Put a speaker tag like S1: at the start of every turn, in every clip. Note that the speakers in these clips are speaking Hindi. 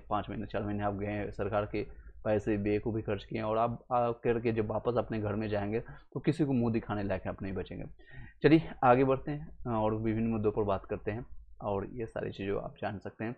S1: 5 महीने 4 महीने आप गए हैं, सरकार के पैसे बेवकूफ़ी खर्च किए हैं और आप करके जब वापस अपने घर में जाएंगे तो किसी को मुंह दिखाने लायक आप नहीं बचेंगे। चलिए आगे बढ़ते हैं और विभिन्न मुद्दों पर बात करते हैं और ये सारी चीज़ें आप जान सकते हैं।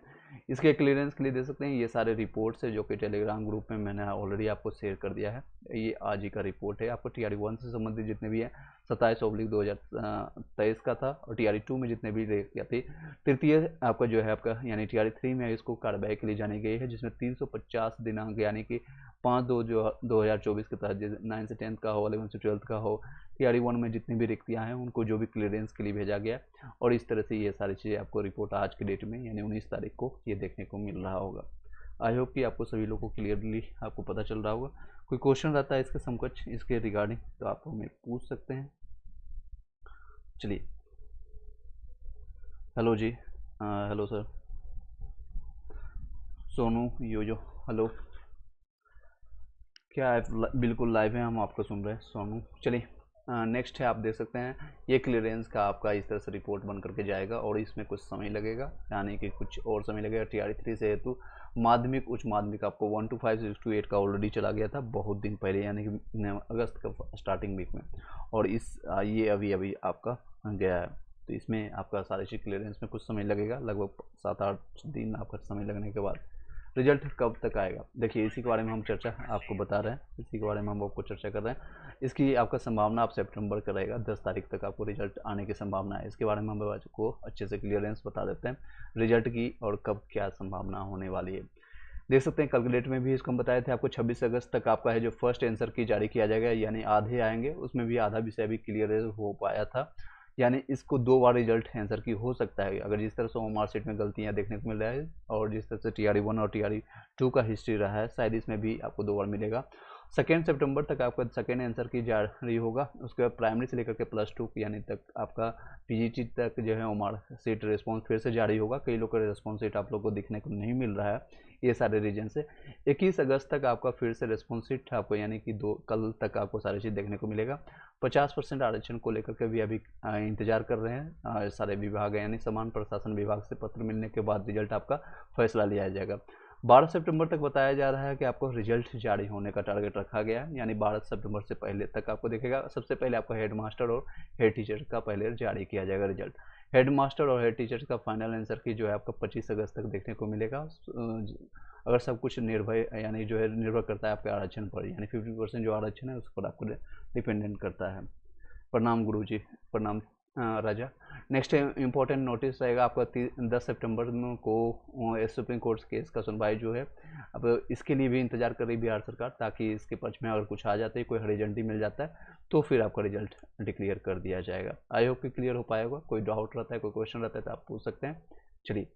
S1: इसके क्लियरेंस के लिए दे सकते हैं, ये सारे रिपोर्ट्स है जो कि टेलीग्राम ग्रुप में मैंने ऑलरेडी आपको शेयर कर दिया है। ये आज ही का रिपोर्ट है, आपको TRE 1 से संबंधित जितने भी हैं 27/2023 का था और TRE 2 में जितने भी रेट किया थी। तृतीय आपका जो है आपका यानी TRE 3 में इसको कार्रवाई के लिए जानी गई है, जिसमें 350 दिनांक यानी कि 5/2/2024 के तहत 9 से 10th का हो, 11 से 12th का हो, TRE 1 में जितनी भी रिक्तियाँ हैं उनको जो भी क्लियरेंस के लिए भेजा गया और इस तरह से ये सारी चीज़ें आपको रिपोर्ट आज के डेट में यानी 19 तारीख को ये देखने को मिल रहा होगा। आई होप कि आपको सभी लोगों को क्लियरली आपको पता चल रहा होगा। कोई क्वेश्चन रहता है इसके समकक्ष इसके रिगार्डिंग तो आप हमें पूछ सकते हैं। चलिए, हेलो जी, हेलो सर, सोनू योजो, हेलो, क्या आप बिल्कुल लाइव है, हम आपको सुन रहे हैं सोनू। चलिए नेक्स्ट है, आप देख सकते हैं ये क्लियरेंस का आपका इस तरह से रिपोर्ट बन करके जाएगा और इसमें कुछ समय लगेगा यानी कि कुछ और समय लगेगा। TRE 3 से हेतु माध्यमिक उच्च माध्यमिक आपको 1 to 5 6 to 8 का ऑलरेडी चला गया था बहुत दिन पहले यानी कि अगस्त का स्टार्टिंग वीक में और ये अभी अभी आपका गया है। तो इसमें आपका सारी चीज़ क्लियरेंस में कुछ समय लगेगा, लगभग 7-8 दिन आपका समय लगने के बाद रिजल्ट कब तक आएगा। देखिए इसी के बारे में हम चर्चा आपको बता रहे हैं, इसी के बारे में हम आपको चर्चा कर रहे हैं। इसकी आपका संभावना आप सितंबर का रहेगा, 10 तारीख तक आपको रिजल्ट आने की संभावना है। इसके बारे में हम आपको अच्छे से क्लियरेंस बता देते हैं रिजल्ट की और कब क्या संभावना होने वाली है। देख सकते हैं कैलकुलेट में भी इसको हम बताए थे आपको 26 अगस्त तक आपका है जो फर्स्ट आंसर की जारी किया जाएगा, यानी आधे आएंगे, उसमें भी आधा विषय भी क्लियर हो पाया था, यानी इसको 2 बार रिजल्ट आंसर की हो सकता है अगर जिस तरह से ओमार सीट में गलतियां देखने को मिल रहा है और जिस तरह से TRE 1 और TRE 2 का हिस्ट्री रहा है, शायद इसमें भी आपको 2 बार मिलेगा। 2 सितंबर तक आपका सेकेंड आंसर की जारी होगा, उसके बाद प्राइमरी से लेकर के +2 यानी तक आपका PGT तक जो है ओमार सीट रिस्पॉन्स फिर से जारी होगा। कई लोग का रिस्पॉन्स सीट आप लोग को देखने को नहीं मिल रहा है ये सारे रीजन से। 21 अगस्त तक आपका फिर से रिस्पॉन्स सीट आपको यानी कि कल तक आपको सारी चीज़ देखने को मिलेगा। 50% आरक्षण को लेकर के भी अभी इंतजार कर रहे हैं सारे विभाग यानी समान प्रशासन विभाग से पत्र मिलने के बाद रिजल्ट आपका फैसला लिया जाएगा। 12 सितंबर तक बताया जा रहा है कि आपको रिजल्ट जारी होने का टारगेट रखा गया है, यानी 12 सितंबर से पहले तक आपको देखेगा। सबसे पहले आपको हेड मास्टर और हेड टीचर का पहले जारी किया जाएगा रिजल्ट। हेड मास्टर और हेड टीचर का फाइनल आंसर की जो है आपका 25 अगस्त तक देखने को मिलेगा। अगर सब कुछ निर्भय यानी जो है निर्भर करता है आपके आरक्षण पर, यानी 50% जो आरक्षण है उस पर आपको डिपेंडेंट करता है। प्रणाम गुरुजी, प्रणाम राजा। नेक्स्ट इम्पोर्टेंट नोटिस रहेगा आपका 10 सितंबर को सुप्रीम कोर्ट केस का सुनवाई जो है, अब इसके लिए भी इंतजार कर रही बिहार सरकार, ताकि इसके पक्ष में अगर कुछ आ जाता है, कोई हरी झंडी मिल जाता है तो फिर आपका रिजल्ट डिक्लेयर कर दिया जाएगा। आई होप कि क्लियर हो पाएगा। कोई डाउट रहता है, कोई क्वेश्चन रहता है तो आप पूछ सकते हैं। चलिए,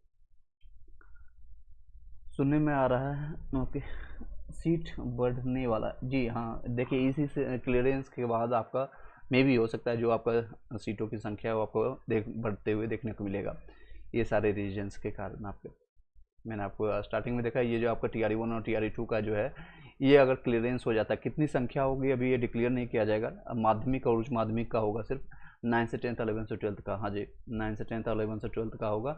S1: सुनने में आ रहा है ओके सीट बढ़ने वाला, जी हाँ, देखिए इसी से क्लियरेंस के बाद आपका मे भी हो सकता है जो आपका सीटों की संख्या है वो आपको बढ़ते हुए देखने को मिलेगा, ये सारे रीजन्स के कारण। आपके मैंने आपको स्टार्टिंग में देखा ये जो आपका TRE 1 और TRE 2 का जो है ये अगर क्लियरेंस हो जाता है, कितनी संख्या होगी अभी ये डिक्लेयर नहीं किया जाएगा। अब माध्यमिक और उच्च माध्यमिक का होगा सिर्फ 9 से 10th 11 से 12th का, हाँ जी 9 से 10th 11 से 12th का होगा।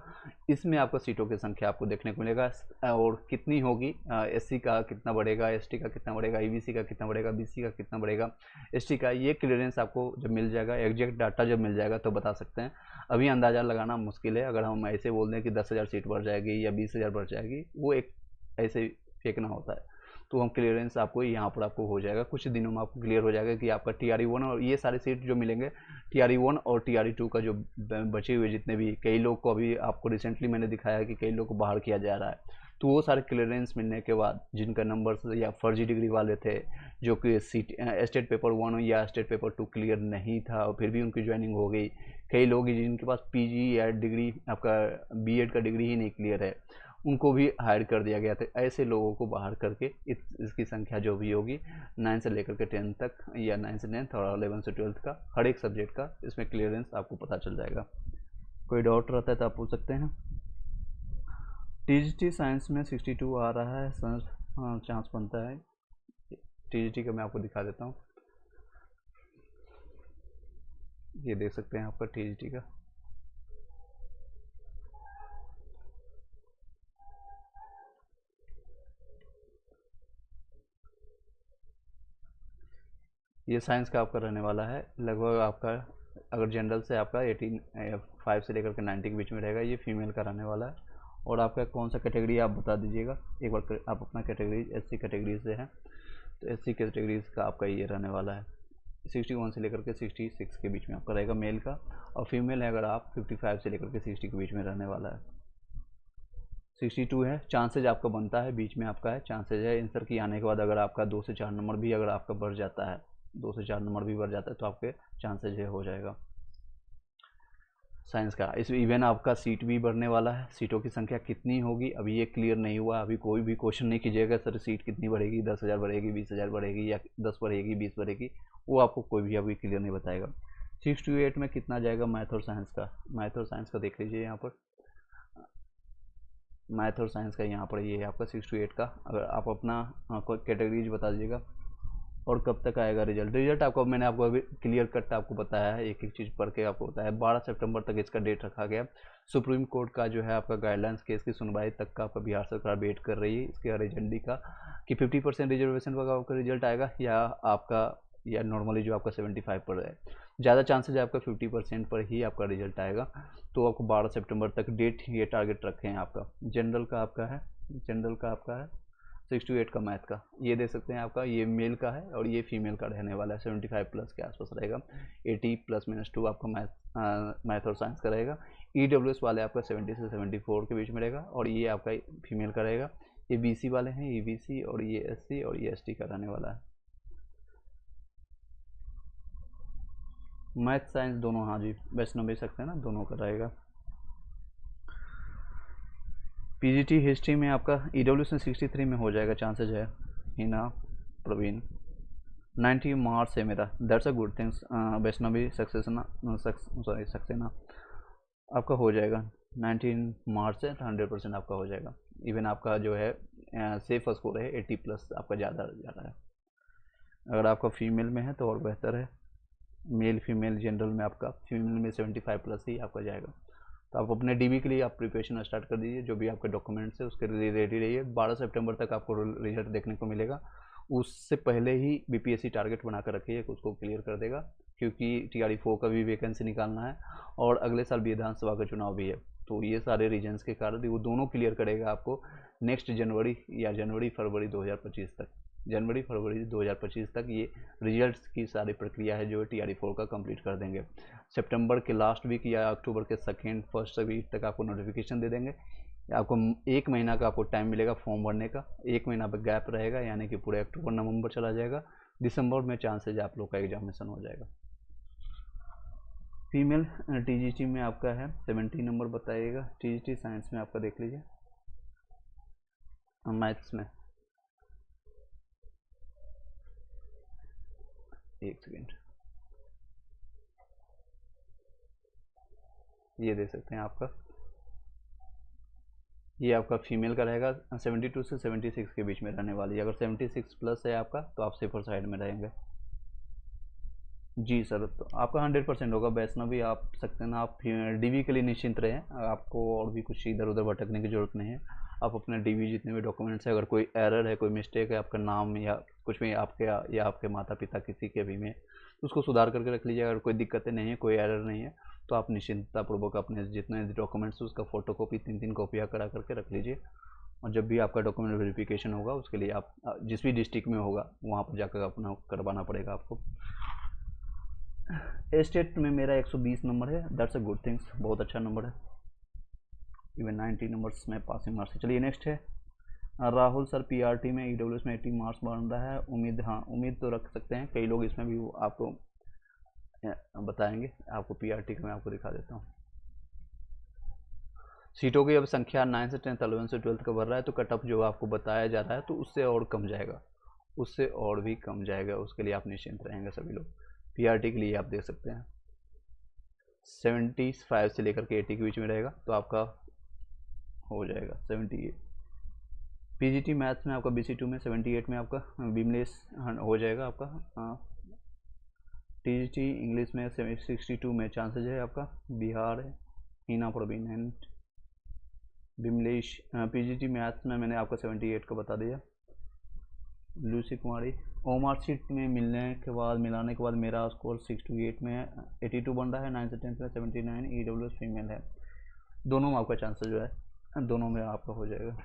S1: इसमें आपको सीटों की संख्या आपको देखने को मिलेगा और कितनी होगी, SC का कितना बढ़ेगा, ST का कितना बढ़ेगा, EBC का कितना बढ़ेगा, BC का कितना बढ़ेगा, ST का, ये क्लियरेंस आपको जब मिल जाएगा, एग्जैक्ट डाटा जब मिल जाएगा तो बता सकते हैं। अभी अंदाज़ा लगाना मुश्किल है, अगर हम ऐसे बोल दें कि 10,000 सीट बढ़ जाएगी या 20,000 बढ़ जाएगी, वो एक ऐसे फेंकना होता है। तो हम क्लियरेंस आपको यहाँ पर आपको हो जाएगा, कुछ दिनों में आपको क्लियर हो जाएगा कि आपका TRE 1 और ये सारे सीट जो मिलेंगे, TRE 1 और TRE 2 का जो बचे हुए जितने भी, कई लोग को अभी आपको रिसेंटली मैंने दिखाया कि कई लोग को बाहर किया जा रहा है, तो वो सारे क्लियरेंस मिलने के बाद जिनका नंबर या फर्जी डिग्री वाले थे जो कि स्टेट पेपर 1 या स्टेट पेपर 2 क्लियर नहीं था और फिर भी उनकी ज्वाइनिंग हो गई, कई लोग जिनके पास PG या डिग्री आपका B.Ed का डिग्री ही नहीं क्लियर है उनको भी हायर कर दिया गया था। ऐसे लोगों को बाहर करके इसकी संख्या जो भी होगी 9 से लेकर के 10 तक या 9 से 10th और 11 से 12th का हर एक सब्जेक्ट का इसमें क्लियरेंस आपको पता चल जाएगा। कोई डाउट रहता है तो आप पूछ सकते हैं। TGT साइंस में 62 आ रहा है सर, हाँ चांस बनता है। TGT का मैं आपको दिखा देता हूँ, ये देख सकते हैं आपका TGT का, ये साइंस का आपका रहने वाला है। लगभग आपका अगर जनरल से आपका 85 से लेकर के 90 के बीच में रहेगा। ये फीमेल का रहने वाला है। और आपका कौन सा कैटेगरी आप बता दीजिएगा एक बार। आप अपना कैटेगरी एससी कैटेगरी से है, तो एससी कैटेगरीज का आपका ये रहने वाला है। 61 से लेकर के 66 के बीच में आपका रहेगा मेल का। और फीमेल है अगर आप 55 से लेकर के 60 के बीच में रहने वाला है। 62 है, चांसेज आपका बनता है, बीच में आपका है, चांसेज है आंसर की आने के बाद अगर आपका 2 से 4 नंबर भी अगर आपका बढ़ जाता है, 2 से 4 नंबर भी बढ़ जाता है तो आपके चांसेज है हो जाएगा साइंस का। इस इवन आपका सीट भी बढ़ने वाला है। सीटों की संख्या कितनी होगी अभी ये क्लियर नहीं हुआ। अभी कोई भी क्वेश्चन नहीं कीजिएगा सर सीट कितनी बढ़ेगी, 10,000 बढ़ेगी, 20,000 बढ़ेगी या 10 बढ़ेगी, 20 बढ़ेगी, वो आपको कोई भी अभी क्लियर नहीं बताएगा। 6 to 8 में कितना जाएगा मैथ और साइंस का। मैथ और साइंस का देख लीजिए यहाँ पर। मैथ और साइंस का यहाँ पर ये है आपका 6 to 8 का। अगर आप अपना कैटेगरीज बता दीजिएगा और कब तक आएगा रिजल्ट। रिजल्ट आपको मैंने आपको अभी क्लियर कट आपको बताया है, एक एक चीज़ पढ़ के आपको बताया है। 12 सितंबर तक इसका डेट रखा गया। सुप्रीम कोर्ट का जो है आपका गाइडलाइंस केस की सुनवाई तक का आपका बिहार सरकार वेट कर रही है इसके रिजल्ट का, कि 50% रिजर्वेशन का आपका रिजल्ट आएगा या आपका या नॉर्मली जो आपका 75 पर है। ज़्यादा चांसेज है आपका 50% पर ही आपका रिजल्ट आएगा। तो आपको 12 सितंबर तक डेट ये टारगेट रखे हैं आपका। जनरल का आपका है, जनरल का आपका है 6 to 8 का मैथ का। ये देख सकते हैं आपका, ये मेल का है और ये फीमेल का रहने वाला है। 75 प्लस के आसपास रहेगा। 80 +-2 आपका मैथ और साइंस का रहेगा। EWS वाले आपका 70 से 74 के बीच में रहेगा और ये आपका फीमेल का रहेगा। ये BC वाले हैं, ये BC और ये SC और ये ST का रहने वाला है। मैथ साइंस दोनों, हाँ जी वैष्णव भी सकते हैं ना, दोनों का रहेगा। PGT हिस्ट्री में आपका EWS में 63 में हो जाएगा, चांसेज है। हिना प्रवीण 90 मार्क्स है मेरा, that's a good things. Vaishnavi Saxena आपका हो जाएगा। 19 मार्क्स है तो 100% आपका हो जाएगा। इवन आपका जो है सेफ स्कोर है 80+ आपका ज़्यादा ज़्यादा है। अगर आपका फीमेल में है तो और बेहतर है। मेल फीमेल जनरल में आपका फीमेल में 75+ ही आपका जाएगा। तो आप अपने DB के लिए आप प्रिपरेशन स्टार्ट कर दीजिए। जो भी आपके डॉक्यूमेंट्स है उसके लिए रेडी रहिए। 12 सितंबर तक आपको रिजल्ट देखने को मिलेगा। उससे पहले ही BPSC टारगेट बना कर रखिए, उसको क्लियर कर देगा, क्योंकि TRE-4 का भी वैकेंसी निकालना है और अगले साल विधानसभा का चुनाव भी है। तो ये सारे रीजन्स के कारण वो दोनों क्लियर करेगा आपको नेक्स्ट जनवरी या जनवरी-फरवरी 2025 तक। जनवरी-फरवरी 2025 तक ये रिजल्ट्स की सारी प्रक्रिया है जो TRE-4 का कंप्लीट कर देंगे। सितंबर के लास्ट वीक या अक्टूबर के फर्स्ट वीक तक आपको नोटिफिकेशन दे देंगे। आपको 1 महीना का आपको टाइम मिलेगा फॉर्म भरने का। 1 महीना पर गैप रहेगा, यानी कि पूरे अक्टूबर नवंबर चला जाएगा। दिसंबर में चांसेज आप लोग का एग्जामिनेशन हो जाएगा। फीमेल TGT में आपका है 70 नंबर बताइएगा। TGT साइंस में आपका देख लीजिए। मैथ्स में एक सेकेंड, ये दे सकते हैं आपका, ये आपका फीमेल का रहेगा। 72 से 76 के बीच में रहने वाली है। अगर 76+ है आपका तो आप सेफर साइड में रहेंगे। जी सर, तो आपका 100% होगा। वैष्णवी आप सकते हैं ना, आप DB के लिए निश्चिंत रहें। आपको और भी कुछ इधर उधर भटकने की ज़रूरत नहीं है। आप अपने DB जितने भी डॉक्यूमेंट्स है, अगर कोई एरर है, कोई मिस्टेक है आपका नाम या कुछ भी आपके या आपके माता पिता किसी के भी में, तो उसको सुधार करके रख लीजिए। अगर कोई दिक्कतें नहीं है, कोई एरर नहीं है, तो आप निश्चिंततापूर्वक अपने जितने डॉक्यूमेंट्स है उसका फ़ोटोकॉपी 3-3 कॉपियाँ करा करके रख लीजिए। और जब भी आपका डॉक्यूमेंट वेरिफिकेशन होगा उसके लिए आप जिस भी डिस्ट्रिक्ट में होगा वहाँ पर जाकर अपना करवाना पड़ेगा आपको। स्टेट में मेरा 120 नंबर है, दैट्स अ गुड थिंग्स, बहुत अच्छा नंबर है। इवन 90 नंबर्स में पासिंग मार्क्स है। चलिए नेक्स्ट है राहुल सर। PRT में EWS में 80 मार्क्स बन रहा है। उम्मीद, हाँ उम्मीद तो रख सकते हैं। कई लोग इसमें भी आपको बताएंगे। आपको PRT का मैं आपको दिखा देता हूँ। सीटों की अब संख्या 9 से 10th 11 से 12th का बढ़ रहा है, तो कट ऑफ जो आपको बताया जा रहा है तो उससे और कम जाएगा, उससे और भी कम जाएगा। उसके लिए आप निश्चिंत रहेंगे सभी लोग। PRT के लिए आप देख सकते हैं 75 से लेकर के 80 के बीच में रहेगा, तो आपका हो जाएगा 78। PGT मैथ्स में आपका BC2 में 78 में आपका विमलेश हो जाएगा आपका। TGT इंग्लिश में 62 में चांसेज है आपका। बिहार है, Hina Praveen and Vimlesh. PGT maths में मैंने आपका 78 का बता दिया। लूसी कुमारी, ओमार शीट में मिलाने के बाद मेरा स्कोर 6 to 8 में है, 82 बन रहा है, 9 से 10 में 79, EWS फीमेल है। दोनों में आपका चांसेस जो है दोनों में आपका हो जाएगा।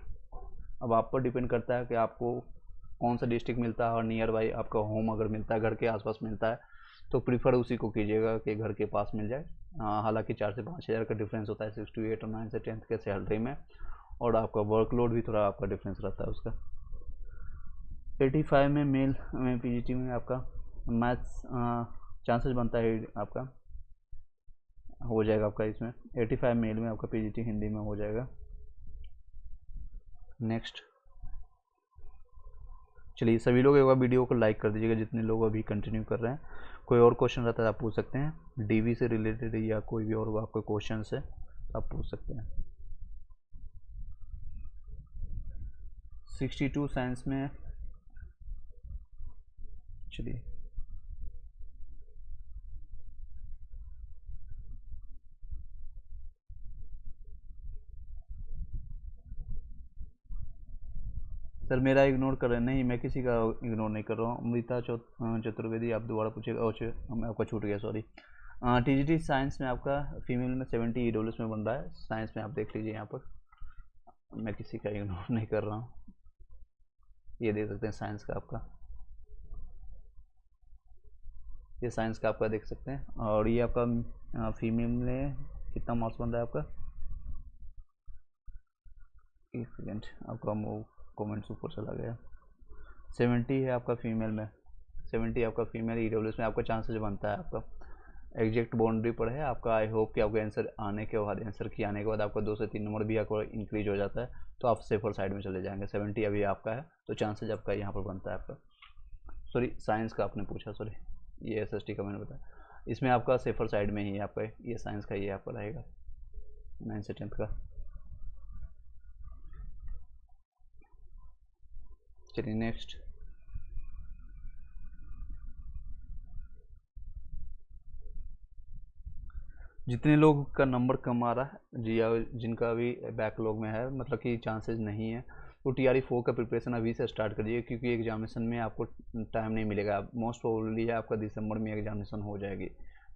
S1: अब आप पर डिपेंड करता है कि आपको कौन सा डिस्ट्रिक्ट मिलता है और नियर बाई आपका होम अगर मिलता है, घर के आसपास मिलता है तो प्रीफर उसी को कीजिएगा कि घर के पास मिल जाए। हालांकि 4 से 5 हज़ार का डिफरेंस होता है 6 to 8 और 9 से 10 के सैलरी में, और आपका वर्कलोड भी थोड़ा आपका डिफरेंस रहता है उसका। 85 में मेल में पीजीटी में आपका मैथ्स चांसेस बनता है आपका हो जाएगा आपका इसमें 85 मेल में आपका पीजीटी हिंदी में हो जाएगा। नेक्स्ट, चलिए सभी लोग एक बार वीडियो को लाइक कर दीजिएगा जितने लोग अभी कंटिन्यू कर रहे हैं। कोई और क्वेश्चन रहता है आप पूछ सकते हैं, डीवी से रिलेटेड या कोई भी और आपका क्वेश्चन है आप पूछ सकते हैं। 62 साइंस में, चलिए सर मेरा इग्नोर कर रहे हैं, नहीं मैं किसी का इग्नोर नहीं कर रहा हूँ। अमृता चतुर्वेदी आप दोबारा पूछिएगा, आपका छूट गया सॉरी। टीजीटी साइंस में आपका फीमेल में 70, EWS में बन रहा है, साइंस में आप देख लीजिए यहाँ पर, मैं किसी का इग्नोर नहीं कर रहा हूँ। ये देख सकते हैं साइंस का आपका, ये साइंस का आपका देख सकते हैं, और ये आपका फीमेल में कितना मार्क्स बन रहा है आपका, एक सेकेंड आपका कमेंट्स ऊपर चला गया। 70 है आपका फीमेल में, 70 आपका फीमेल EWS में आपका चांसेस बनता है आपका एग्जैक्ट बाउंड्री पर है आपका। आई होप कि आपका आंसर आने के बाद, आंसर की आने के बाद आपका 2 से 3 नंबर भी आपको इंक्रीज हो जाता है तो आप सेफर साइड में चले जाएंगे। 70 अभी आपका है तो चांसेस आपका यहाँ पर बनता है आपका। सॉरी साइंस का आपने पूछा, सॉरी ये SST का मैंने बताया, इसमें आपका सेफर साइड में ही है आपका, ये साइंस का ये आपका रहेगा 9 से 10 का। चलिए नेक्स्ट, जितने लोग का नंबर कम आ रहा है जी, या जिनका अभी बैकलॉग में है मतलब कि चांसेस नहीं है, तो TRE 4 का प्रिपरेशन अभी से स्टार्ट करिए, क्योंकि एग्जामिनेशन में आपको टाइम नहीं मिलेगा। मोस्ट प्रोबेबली है आपका दिसंबर में एग्जामिनेशन हो जाएगी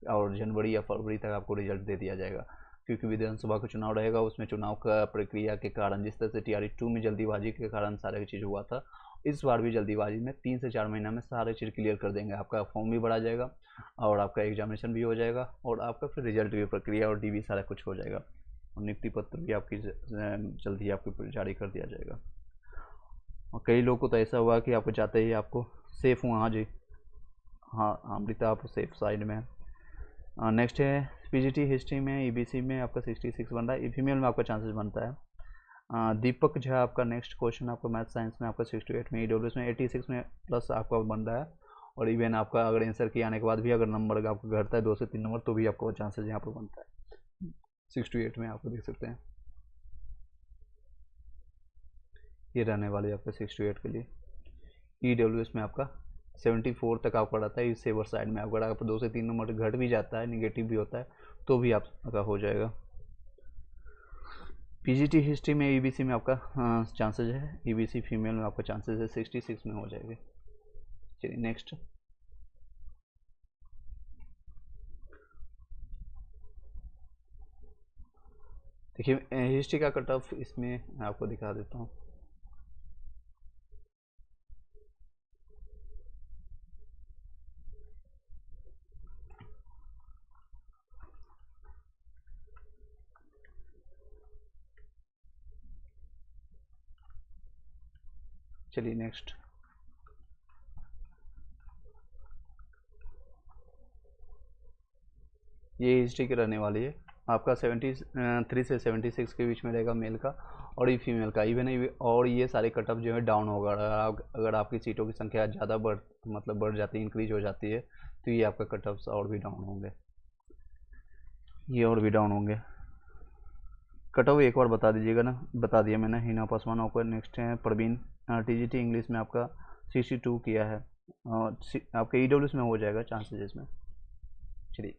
S1: और जनवरी या फरवरी तक आपको रिजल्ट दे दिया जाएगा, क्योंकि विधानसभा का चुनाव रहेगा। उसमें चुनाव का प्रक्रिया के कारण जिस तरह से TRE 2 में जल्दीबाजी के कारण सारी चीज़ हुआ था, इस बार भी जल्दीबाजी में 3 से 4 महीना में सारे चीज़ क्लियर कर देंगे। आपका फॉर्म भी भरा जाएगा और आपका एग्जामिनेशन भी हो जाएगा और आपका फिर रिजल्ट भी प्रक्रिया और DV सारा कुछ हो जाएगा, और नियुक्ति पत्र भी आपकी जल्द ही आपको जारी कर दिया जाएगा। और कई लोगों को तो ऐसा हुआ कि आपको चाहते ही आपको सेफ हुआ, हाँ जी हाँ अमृता आप सेफ साइड में है। नेक्स्ट है PGT हिस्ट्री में EBC में आपका 66 बन रहा है, फीमेल में आपका चांसेस बनता है। दीपक झा आपका नेक्स्ट क्वेश्चन आपका मैथ साइंस में आपका 6 to 8 में, EWS में 86 में प्लस आपका बन रहा है, और इवन आपका अगर आंसर की आने के बाद भी अगर नंबर आपका घटता है 2 से 3 नंबर तो भी आपको चांसेस यहाँ पर बनता है 6 to 8 में, आपको देख सकते हैं ये रहने वाले आपका 6 to 8 के लिए। EWS में आपका 74 तक आपका रहता है, इस सेवर साइड में अगर आपका 2 से 3 नंबर घट भी जाता है, निगेटिव भी होता है तो भी आपका हो जाएगा। PGT हिस्ट्री में EBC में आपका चांसेस है, EBC फीमेल में आपका चांसेस है 66 में हो जाएगा। चलिए नेक्स्ट, देखिए हिस्ट्री का कट ऑफ इसमें आपको दिखा देता हूँ। चलिए नेक्स्ट, ये हिस्ट्री की रहने वाली है आपका 73 से 76 के बीच में रहेगा मेल का, और ये फीमेल का इवन, और ये सारे कटअप जो है डाउन होगा। अगर आपकी सीटों की संख्या ज़्यादा बढ़ जाती है, इंक्रीज हो जाती है, तो ये आपका कटअप्स और भी डाउन होंगे, ये और भी डाउन होंगे। कटअप एक बार बता दीजिएगा ना, बता दिया मैंने, हिना पासवान आपका। नेक्स्ट है प्रवीण, TGT इंग्लिश में आपका 62 किया है, आपके EWS में हो जाएगा चांसेस इसमें। चलिए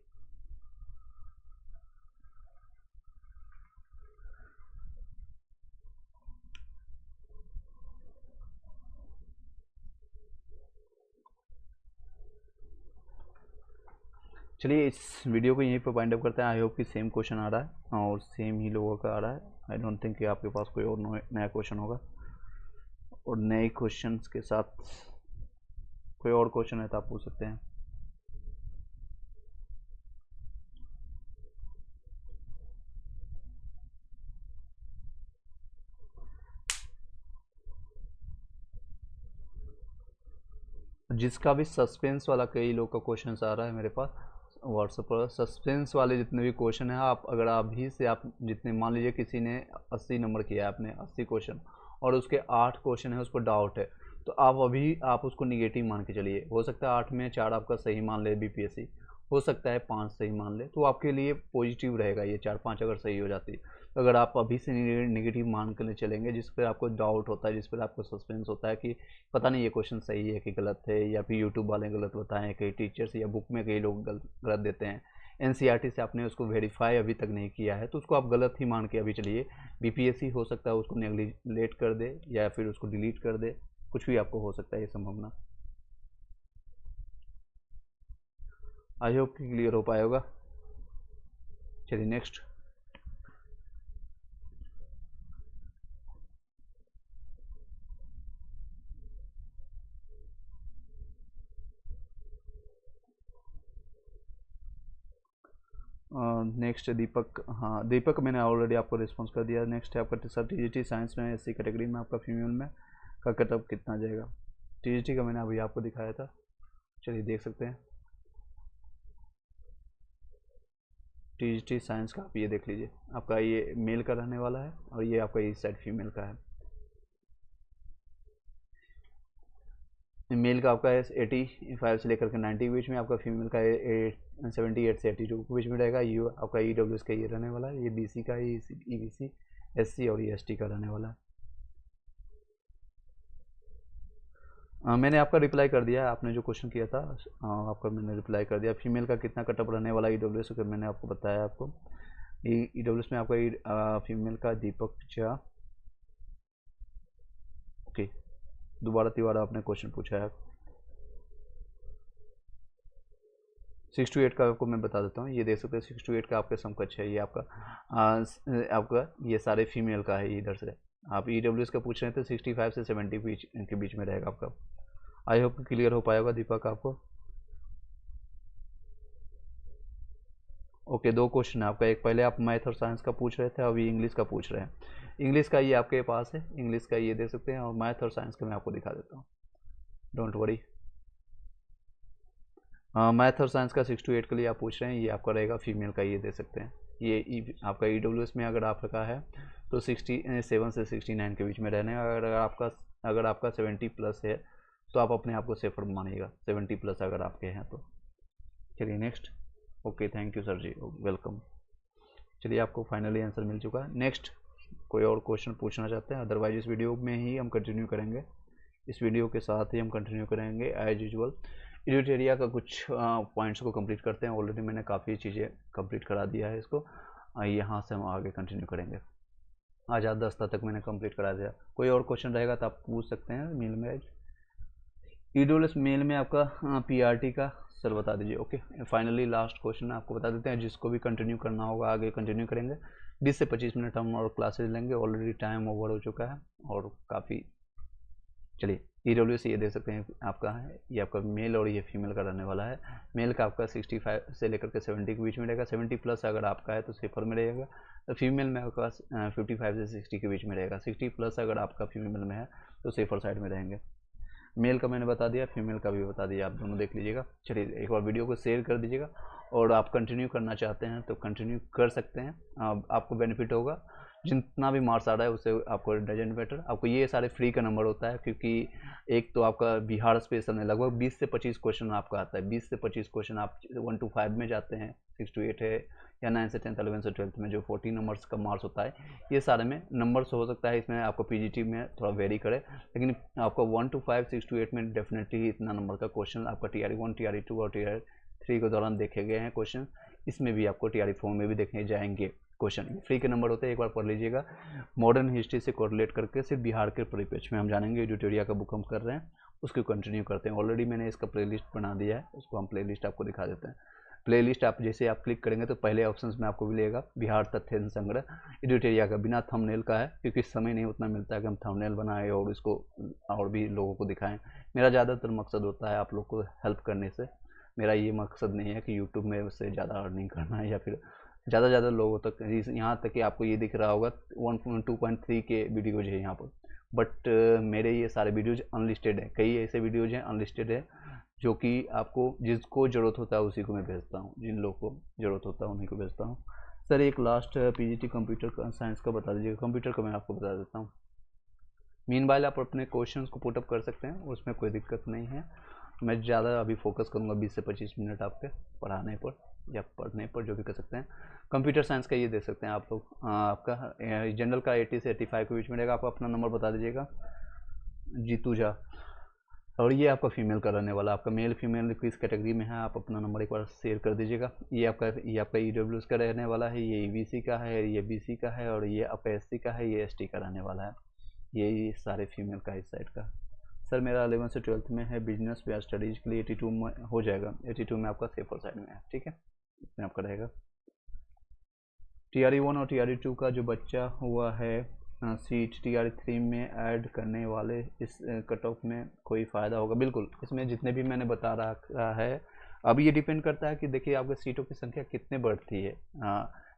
S1: चलिए इस वीडियो को यहीं पर वाइंड अप करते हैं। आई होप कि सेम क्वेश्चन आ रहा है और सेम ही लोगों का आ रहा है। आई डोंट थिंक कि आपके पास कोई और नया क्वेश्चन होगा, और नए क्वेश्चन के साथ कोई और क्वेश्चन है तो आप पूछ सकते हैं। जिसका भी सस्पेंस वाला कई लोग का क्वेश्चन आ रहा है मेरे पास व्हाट्सएप पर, सस्पेंस वाले जितने भी क्वेश्चन हैं आप अगर अभी से आप जितने, मान लीजिए किसी ने 80 नंबर किया है, आपने 80 क्वेश्चन और उसके 8 क्वेश्चन है उस पर डाउट है, तो आप अभी आप उसको निगेटिव मान के चलिए। हो सकता है 8 में 4 आपका सही मान ले बीपीएससी, हो सकता है 5 सही मान ले, तो आपके लिए पॉजिटिव रहेगा ये 4-5 अगर सही हो जाती है। तो अगर आप अभी से निगेटिव मान कर चलेंगे, जिस पर आपको डाउट होता है, जिस पर आपको सस्पेंस होता है कि पता नहीं ये क्वेश्चन सही है कि गलत है, या फिर यूट्यूब वाले गलत बताएं, कई टीचर्स या बुक में कई लोग गलत देते हैं, एनसीईआरटी से आपने उसको वेरीफाई अभी तक नहीं किया है, तो उसको आप गलत ही मान के अभी चलिए। बीपीएससी हो सकता है उसको नेगलेक्ट कर दे या फिर उसको डिलीट कर दे, कुछ भी आपको हो सकता है ये संभावना। आई होप कि क्लियर हो पाया होगा। चलिए नेक्स्ट। नेक्स्ट दीपक, हाँ दीपक मैंने ऑलरेडी आपको रिस्पॉन्स कर दिया। नेक्स्ट है आपका सर टीजीटी साइंस में एससी कैटेगरी में आपका फीमेल में का कटअप कितना जाएगा। टीजीटी का मैंने अभी आपको दिखाया था, चलिए देख सकते हैं। टीजीटी साइंस का आप ये देख लीजिए, आपका ये मेल का रहने वाला है और ये आपका इस साइड फीमेल का है। मेल का आपका 85 से लेकर के 90 के बीच में, आपका फीमेल का 78 से 82 के बीच में रहेगा। ये आपका ईडब्ल्यूएस का ये रहने वाला है, ये बीसी का, ये ईबीसी, एससी और ये एसटी का रहने वाला है। मैंने आपका रिप्लाई कर दिया है, आपने जो क्वेश्चन किया था आपका मैंने रिप्लाई कर दिया। फीमेल का कितना कटअप रहने वाला है ईडब्ल्यूएस का मैंने आपको बताया। आपको ईडब्ल्यूएस में आपका फीमेल का दीपक झा, ओके दोबारा आपने क्वेश्चन पूछा है। 6 to 8 का आपको मैं बता देता हूँ, ये देख सकते हैं 6 to 8 का आपका समकक्ष है। ये आपका ये सारे फीमेल का है। इधर से आप ईडब्ल्यूएस का पूछ रहे हैं तो 65 से 70 के बीच में रहेगा आपका। आई होप क्लियर हो पाएगा दीपक आपको। ओके दो क्वेश्चन है आपका, एक पहले आप मैथ और साइंस का पूछ रहे थे, अभी इंग्लिश का पूछ रहे हैं। इंग्लिश का ये आपके पास है, इंग्लिश का ये देख सकते हैं, और मैथ और साइंस का मैं आपको दिखा देता हूँ, डोंट वरी। मैथ और साइंस का 6 to 8 के लिए आप पूछ रहे हैं, ये आपका रहेगा फीमेल का, ये दे सकते हैं। ये आपका ईडब्ल्यूएस में अगर आपका है तो 67 से 69 के बीच में रहने। अगर आपका 70 प्लस है तो आप अपने आप को सेफर मानिएगा, 70 प्लस अगर आपके हैं तो। चलिए next. Okay thank you sir ji, welcome. चलिए आपको फाइनली आंसर मिल चुका है। नेक्स्ट कोई और क्वेश्चन पूछना चाहते हैं, अदरवाइज इस वीडियो में ही हम कंटिन्यू करेंगे, इस वीडियो के साथ ही हम कंटिन्यू करेंगे एज यूजुअल। एडिटोरिया का कुछ पॉइंट्स को कंप्लीट करते हैं, ऑलरेडी मैंने काफ़ी चीज़ें कंप्लीट करा दिया है इसको। यहाँ से हम आगे कंटिन्यू करेंगे। आज 10 तक मैंने कंप्लीट करा दिया। कोई और क्वेश्चन रहेगा तो आप पूछ सकते हैं मेल में। ईडब्ल्यूएस मेल में आपका पीआरटी का सर बता दीजिए। ओके फाइनली लास्ट क्वेश्चन आपको बता देते हैं, जिसको भी कंटिन्यू करना होगा आगे कंटिन्यू करेंगे। 20 से 25 मिनट हम और क्लासेज लेंगे, ऑलरेडी टाइम ओवर हो चुका है और काफ़ी। चलिए ईडब्ल्यूएस ये देख सकते हैं आपका है, ये आपका मेल और ये फीमेल का रहने वाला है। मेल का आपका 65 से लेकर के 70 के बीच में रहेगा, 70 प्लस अगर आपका है तो सेफर में रहेगा। तो फीमेल में आपका 55 से 60 के बीच में रहेगा, 60 प्लस अगर आपका फीमेल में है तो सेफर साइड में रहेंगे। मेल का मैंने बता दिया, फीमेल का भी बता दिया, आप दोनों देख लीजिएगा। चलिए एक बार वीडियो को शेयर कर दीजिएगा, और आप कंटिन्यू करना चाहते हैं तो कंटिन्यू कर सकते हैं, आपको बेनिफिट होगा। जितना भी मार्क्स आ रहा है उससे आपको डजेंट मैटर, आपको ये सारे फ्री का नंबर होता है, क्योंकि एक तो आपका बिहार स्पेशल में लगभग 20 से 25 क्वेश्चन आपका आता है। 20 से 25 क्वेश्चन आप 1 to 5 में जाते हैं, 6 to 8 है, या 9 से 10, 11 से 12 में जो 40 नंबर्स का मार्क्स होता है, ये सारे में नंबर्स हो सकता है इसमें आपको पीजीटी में थोड़ा वेरी करे, लेकिन आपका 1 to 5, 6 to 8 में डेफिनेटली इतना नंबर का क्वेश्चन आपका TRE 1, TRE 2 और TRE 3 के दौरान देखे गए हैं क्वेश्चन। इसमें भी आपको TRE 4 में भी देखे जाएंगे क्वेश्चन, फ्री के नंबर होते हैं, एक बार पढ़ लीजिएगा। मॉडर्न हिस्ट्री से कोरिलेट करके सिर्फ बिहार के परिप्रेक्ष्य में हम जानेंगे। एडिटोरिया का बुक हम कर रहे हैं, उसको कंटिन्यू करते हैं। ऑलरेडी मैंने इसका प्लेलिस्ट बना दिया है, उसको हम प्लेलिस्ट आपको दिखा देते हैं। प्लेलिस्ट आप जैसे आप क्लिक करेंगे तो पहले ऑप्शंस में आपको मिलेगा बिहार तथ्य संग्रह एडिटोरिया का, बिना थंबनेल का है क्योंकि समय नहीं उतना मिलता है कि हम थंबनेल बनाएं और इसको और भी लोगों को दिखाएं। मेरा ज़्यादातर मकसद होता है आप लोग को हेल्प करने से, मेरा ये मकसद नहीं है कि यूट्यूब में उससे ज़्यादा अर्निंग करना है या फिर ज़्यादा लोगों तक, यहाँ तक कि आपको ये दिख रहा होगा 2.3 के वीडियोज़ है यहाँ पर, बट मेरे ये सारे वीडियोज़ अनलिस्टेड है। कई ऐसे वीडियोज़ हैं अनलिस्टेड है जो कि आपको जिसको ज़रूरत होता है उसी को मैं भेजता हूँ, जिन लोगों को ज़रूरत होता है उन्हीं को भेजता हूँ। सर एक लास्ट पीजीटी कंप्यूटर साइंस का बता दीजिएगा। कंप्यूटर का मैं आपको बता देता हूँ। मीनवाइल आप अपने क्वेश्चंस को पुटअप कर सकते हैं, उसमें कोई दिक्कत नहीं है। मैं ज़्यादा अभी फोकस करूँगा 20 से 25 मिनट आपके पढ़ाने पर या पढ़ने पर, जो भी कर सकते हैं। कंप्यूटर साइंस का ये देख सकते हैं आप लोग, आपका जनरल का 80 से 85 के बीच में रहेगा। आप अपना नंबर बता दीजिएगा। जीतू झा, और ये आपका फीमेल का रहने वाला, आपका मेल फीमेल किस कैटेगरी में है आप अपना नंबर एक बार शेयर कर दीजिएगा। ये आपका ईडब्ल्यूएस का रहने वाला है, ये ईबीसी का है, ये बीसी का है, और ये आपका एससी का है, ये एसटी का रहने वाला है। ये सारे फीमेल का इस साइड का। सर मेरा 11 से 12th में है बिजनेस या स्टडीज़ के लिए 82 में हो जाएगा। 82 में आपका सेफर साइड में है, ठीक है, इसमें आपका रहेगा। TRE1 और TRE2 का जो बच्चा हुआ है सीट TRE3 में ऐड करने वाले, इस कट ऑफ में कोई फ़ायदा होगा? बिल्कुल, इसमें जितने भी मैंने बता रहा है, अब ये डिपेंड करता है कि देखिए आपके सीटों की संख्या कितने बढ़ती है।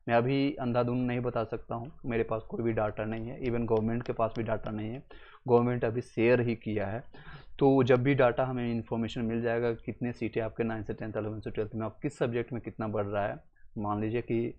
S1: मैं अभी अंधाधुंध नहीं बता सकता हूँ, मेरे पास कोई भी डाटा नहीं है, इवन गवर्नमेंट के पास भी डाटा नहीं है, गवर्नमेंट अभी शेयर ही किया है। तो जब भी डाटा हमें इन्फॉर्मेशन मिल जाएगा कितने सीटें आपके 9 से 10th 11 से 12th में आप किस सब्जेक्ट में कितना बढ़ रहा है। मान लीजिए कि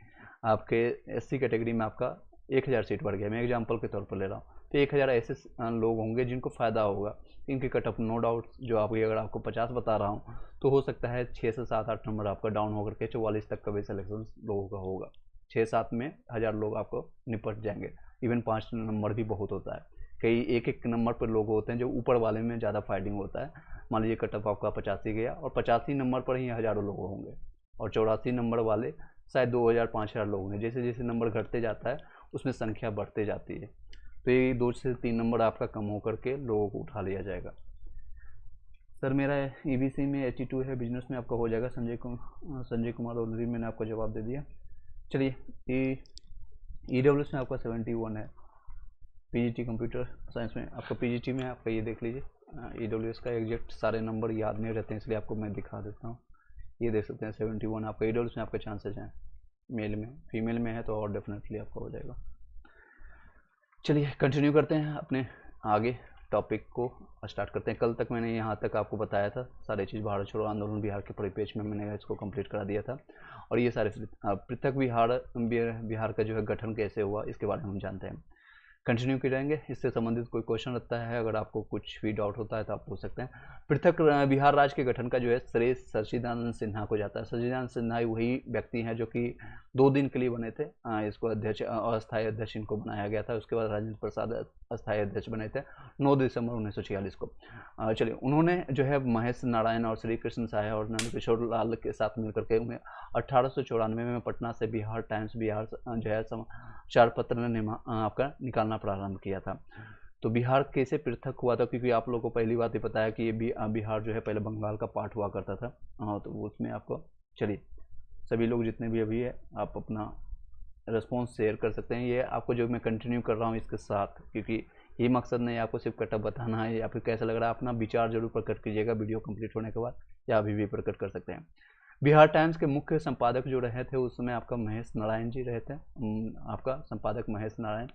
S1: आपके एससी कैटेगरी में आपका 1000 सीट बढ़ गया, मैं एग्जांपल के तौर पर ले रहा हूँ, तो 1000 ऐसे लोग होंगे जिनको फ़ायदा होगा। इनकी कट ऑफ नो डाउट जो आप अगर आपको 50 बता रहा हूँ तो हो सकता है 6 से 7-8 नंबर आपका डाउन होकर के 44 तक का भी सिलेक्शन लोगों का होगा। 6-7 में 1000 लोग आपको निपट जाएंगे। इवन 5 नंबर भी बहुत होता है, कई एक नंबर पर लोग होते हैं जो ऊपर वाले में ज़्यादा फाइटिंग होता है। मान लीजिए कट ऑफ आपका 85 गया और 85 नंबर पर ही हज़ारों लोग होंगे, और 84 नंबर वाले शायद 2000-5000 लोग होंगे। जैसे जैसे नंबर घटते जाता है उसमें संख्या बढ़ते जाती है, तो ये 2 से 3 नंबर आपका कम होकर के लोगों को उठा लिया जाएगा। सर मेरा ईबीसी में 82 है, बिजनेस में आपका हो जाएगा। संजय कुमार ऑलरेडी मैंने आपको जवाब दे दिया। चलिए ईडब्ल्यूएस में आपका 71 है। पीजीटी कंप्यूटर साइंस में आपका पीजीटी में आपका ये देख लीजिए। ईडब्ल्यूएस का एग्जैक्ट सारे नंबर याद नहीं रहते हैं, इसलिए आपको मैं दिखा देता हूँ। ये देख सकते हैं 71 आपका ईडब्ल्यूएस में आपके चांसेस हैं। मेल में, फीमेल में है तो और डेफिनेटली आपका हो जाएगा। चलिए कंटिन्यू करते हैं अपने आगे टॉपिक को स्टार्ट करते हैं। कल तक मैंने यहाँ तक आपको बताया था सारी चीज़, भारत छोड़ो आंदोलन बिहार के परिप्रेक्ष्य में मैंने इसको कंप्लीट करा दिया था। और ये सारे पृथक बिहार का जो है गठन कैसे हुआ इसके बारे में हम जानते हैं। कंटिन्यू करेंगे, इससे संबंधित कोई क्वेश्चन रहता है अगर आपको कुछ भी डाउट होता है तो आप पूछ सकते हैं। पृथक बिहार राज्य के गठन का जो है श्रेय सच्चिदानंद सिन्हा को जाता है। सच्चिदानंद सिन्हा वही व्यक्ति हैं जो कि 2 दिन के लिए बने थे, इसको अध्यक्ष अस्थायी अध्यक्ष इनको बनाया गया था। उसके बाद राजेंद्र प्रसाद अस्थायी अध्यक्ष बने थे 9 दिसंबर 1946 को। चलिए उन्होंने जो है महेश नारायण और श्री कृष्ण साय और नंदकिशोर लाल के साथ मिलकर के उन्हें 1894 में पटना से बिहार टाइम्स बिहार जो है समाचार पत्र ने आपका निकालना प्रारंभ किया था। तो बिहार कैसे पृथक हुआ था, क्योंकि आप लोगों को पहली बात ये पता है कि ये बिहार जो है पहले बंगाल का पार्ट हुआ करता था। तो उसमें आपको, चलिए सभी लोग जितने भी अभी है आप अपना रिस्पॉन्स शेयर कर सकते हैं। ये आपको जो मैं कंटिन्यू कर रहा हूँ इसके साथ, क्योंकि ये मकसद नहीं आपको सिर्फ कटअप बताना है या फिर कैसा लग रहा है, अपना विचार जरूर प्रकट कीजिएगा वीडियो कंप्लीट होने के बाद, या अभी भी प्रकट कर सकते हैं। बिहार टाइम्स के मुख्य संपादक जो रहे थे उस समय आपका महेश नारायण जी रहे थे, आपका संपादक महेश नारायण।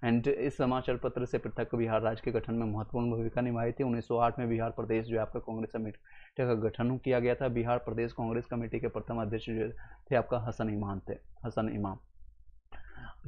S1: एंड इस समाचार पत्र से पृथक बिहार राज्य के गठन में महत्वपूर्ण भूमिका निभाई थी। 1908 में बिहार प्रदेश जो आपका कांग्रेस कमेटी का गठन किया गया था। बिहार प्रदेश कांग्रेस कमेटी के प्रथम अध्यक्ष जो थे आपका हसन इमाम।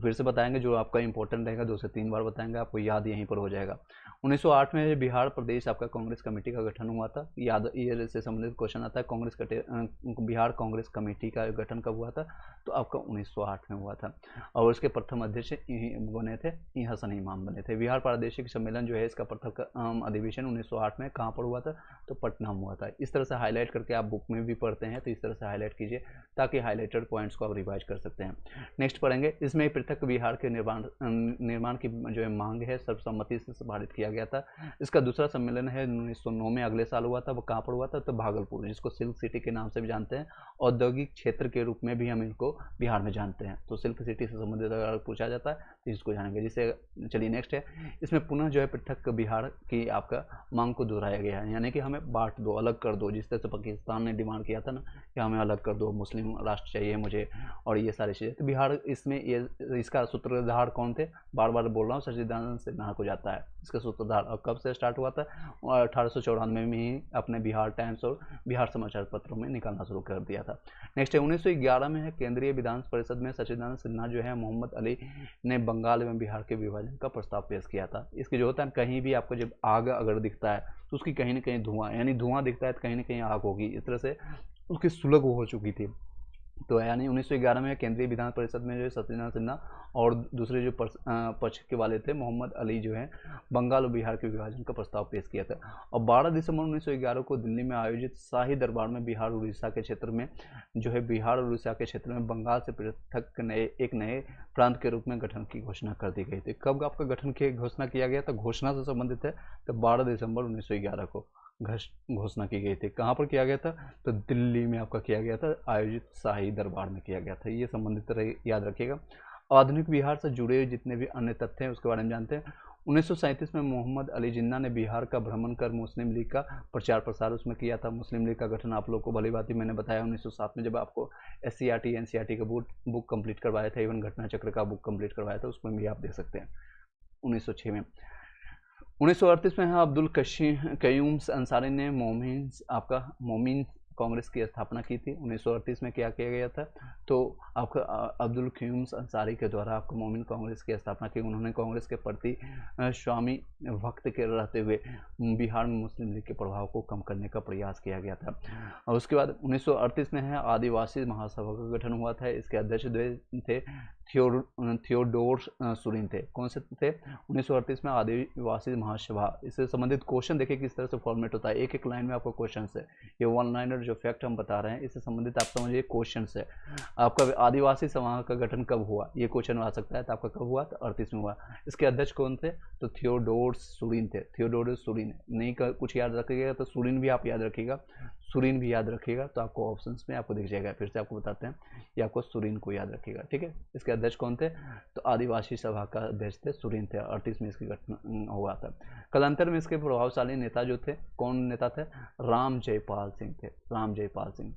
S1: फिर से बताएंगे, जो आपका इंपॉर्टेंट रहेगा 2 से 3 बार बताएंगे, आपको याद यहीं पर हो जाएगा। 1908 में बिहार प्रदेश आपका कांग्रेस कमेटी का गठन हुआ था। याद ये से संबंधित क्वेश्चन आता है, बिहार कांग्रेस कमेटी का गठन कब हुआ था, तो आपका 1908 में हुआ था। और उसके प्रथम अध्यक्ष बने थे हसन इमाम बने थे। बिहार प्रादेशिक सम्मेलन जो है इसका प्रथम अधिवेशन 1908 में कहाँ पर हुआ था, तो पटना में हुआ था। इस तरह से हाईलाइट करके आप बुक में भी पढ़ते हैं तो इस तरह से हाईलाइट कीजिए ताकि हाईलाइटेड पॉइंट्स को आप रिवाइज कर सकते हैं। नेक्स्ट पढ़ेंगे, इसमें पृथक बिहार के निर्माण की जो है मांग है सर्वसम्मति से पारित किया गया था। इसका दूसरा सम्मेलन है 1909 में, अगले साल हुआ था। वो कहाँ पर हुआ था? तो भागलपुर, जिसको सिल्क सिटी के नाम से भी जानते हैं, औद्योगिक क्षेत्र के रूप में भी हम इनको बिहार में जानते हैं। तो सिल्क सिटी से संबंधित अगर पूछा जाता है तो इसको जानेंगे। जिसे चलिए नेक्स्ट है, इसमें पुनः जो है पृथक बिहार की आपका मांग को दोहराया गया है, यानी कि हमें बांट दो, अलग कर दो। जिस तरह से पाकिस्तान ने डिमांड किया था ना कि हमें अलग कर दो, मुस्लिम राष्ट्र चाहिए मुझे, और ये सारी चीज़ें, तो बिहार इसमें ये इसका सूत्रधार कौन थे? बार बार बोल रहा हूँ, सच्चिदानंद सिन्हा को जाता है इसका सूत्रधार। और कब से स्टार्ट हुआ था? 1894 में ही अपने बिहार टाइम्स और बिहार समाचार पत्रों में निकालना शुरू कर दिया था। नेक्स्ट है 1911 में है, केंद्रीय विधान परिषद में सच्चिदानंद सिन्हा जो है मोहम्मद अली ने बंगाल एवं बिहार के विभाजन का प्रस्ताव पेश किया था। इसकी जो होता है, कहीं भी आपको जब आग अगर दिखता है तो उसकी कहीं ना कहीं धुआं, यानी धुआं दिखता है तो कहीं ना कहीं आग होगी, इस तरह से उसकी सुलग हो चुकी थी। तो यानी 1911 में केंद्रीय विधान परिषद में जो है सत्यनारायण सिन्हा और दूसरे जो पक्ष के वाले थे मोहम्मद अली जो है बंगाल और बिहार के विभाजन का प्रस्ताव पेश किया था। और 12 दिसंबर 1911 को दिल्ली में आयोजित शाही दरबार में बिहार और उड़ीसा के क्षेत्र में जो है बिहार और उड़ीसा के क्षेत्र में बंगाल से पृथक एक नए प्रांत के रूप में गठन की घोषणा कर दी गई थी। कब आपका गठन की घोषणा किया गया था? घोषणा से संबंधित है तो 12 दिसंबर 1911 को घोषणा की गई थी। कहाँ पर किया गया था? तो दिल्ली में आपका किया गया था, आयोजित शाही दरबार में किया गया था। ये संबंधित याद रखिएगा। आधुनिक बिहार से जुड़े जितने भी अन्य तथ्य हैं उसके बारे में जानते हैं। 1937 में मोहम्मद अली जिन्ना ने बिहार का भ्रमण कर मुस्लिम लीग का प्रचार प्रसार उसमें किया था। मुस्लिम लीग का गठन आप लोग को भली बात ही मैंने बताया 1907 में, जब आपको SCRT NCRT का बुक कंप्लीट करवाया था, इवन घटना चक्र का बुक कंप्लीट करवाया था, उसमें भी आप देख सकते हैं 1906 में। 1938 में अब्दुल कयूम अंसारी ने मोमिन कांग्रेस की स्थापना की थी। 1938 में क्या किया गया था? तो आपका अब्दुल कयूम अंसारी के द्वारा आपको मोमिन कांग्रेस की स्थापना की। उन्होंने कांग्रेस के प्रति स्वामी भक्त के रहते हुए बिहार में मुस्लिम लीग के प्रभाव को कम करने का प्रयास किया गया था। और उसके बाद 1938 में है आदिवासी महासभा का गठन हुआ था। इसके अध्यक्ष थे थियोडोर सुरीन थे। कौन से थे? 1938 में आदिवासी महासभा। इससे संबंधित क्वेश्चन देखिए किस तरह से फॉर्मेट होता है, एक एक लाइन में आपको क्वेश्चन है। ये वन लाइनर जो फैक्ट हम बता रहे हैं इससे संबंधित आप समझिए क्वेश्चन है। आपका आदिवासी समाज का गठन कब हुआ, ये क्वेश्चन आ सकता है। तो आपका कब हुआ? तो 38 में हुआ। इसके अध्यक्ष कौन थे? तो थियोडोर सुरीन थे। थियोडोर सुरीन नहीं का कुछ याद रखिएगा तो सुरीन भी आप याद रखिएगा, सुरीन भी याद रखिएगा, तो आपको ऑप्शंस में आपको दिख जाएगा। फिर से आपको बताते हैं, ये आपको सुरीन को याद रखिएगा, ठीक है। इसके अध्यक्ष कौन थे? तो आदिवासी सभा का अध्यक्ष थे सुरीन थे। 38 में इसकी गठन हुआ था। कालांतर में इसके प्रभावशाली नेता जो थे, कौन नेता थे? राम जयपाल सिंह थे। राम जयपाल सिंह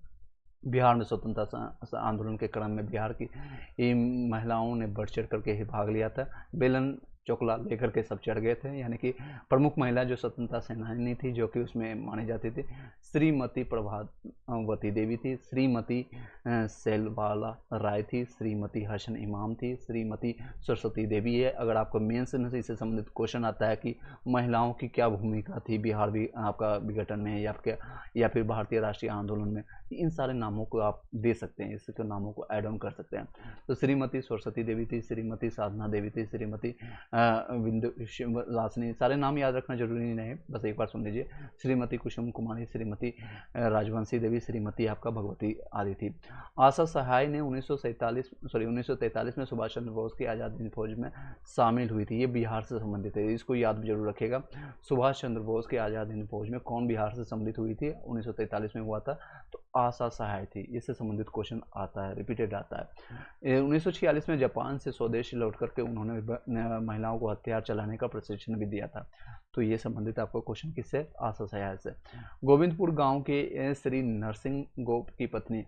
S1: बिहार में स्वतंत्रता आंदोलन के क्रम में बिहार की महिलाओं ने बढ़ चढ़ करके ही भाग लिया था। बेलन चोकला लेकर के सब चढ़ गए थे, यानी कि प्रमुख महिला जो स्वतंत्रता सेनानी थी जो कि उसमें मानी जाती थी, श्रीमती प्रभावती देवी थी, श्रीमती सेलबाला राय थी, श्रीमती हसन इमाम थी, श्रीमती सरस्वती देवी है। अगर आपको मेंस में से इससे संबंधित क्वेश्चन आता है कि महिलाओं की क्या भूमिका थी बिहार भी आपका विघटन में या फिर भारतीय राष्ट्रीय आंदोलन में, इन सारे नामों को आप दे सकते हैं, इसके नामों को ऐड ऑन कर सकते हैं। तो श्रीमती सरस्वती देवी थी, श्रीमती साधना देवी थी, श्रीमती विंध्यवासिनी, सारे नाम याद रखना जरूरी नहीं है, बस एक बार सुन लीजिए। श्रीमती कुसुम कुमारी, श्रीमती राजवंशी देवी, श्रीमती आपका भगवती आदि थी। आशा सहाय ने 1943 में सुभाष चंद्र बोस की आज़ाद हिंद फौज में शामिल हुई थी। ये बिहार से संबंधित है, इसको याद जरूर रखिएगा। सुभाष चंद्र बोस की आज़ाद हिंद फौज में कौन बिहार से सम्मिलित हुई थी? 1943 में हुआ था, तो आशा सहाय थी। इससे संबंधित क्वेश्चन आता है, रिपीटेड आता है। 1946 में जापान से स्वदेश लौट करके उन्होंने महिलाओं को हथियार चलाने का प्रशिक्षण भी दिया था। तो ये संबंधित आपको क्वेश्चन किससे? आशा सहाय से। गोविंदपुर गांव के श्री नरसिंह गोप की पत्नी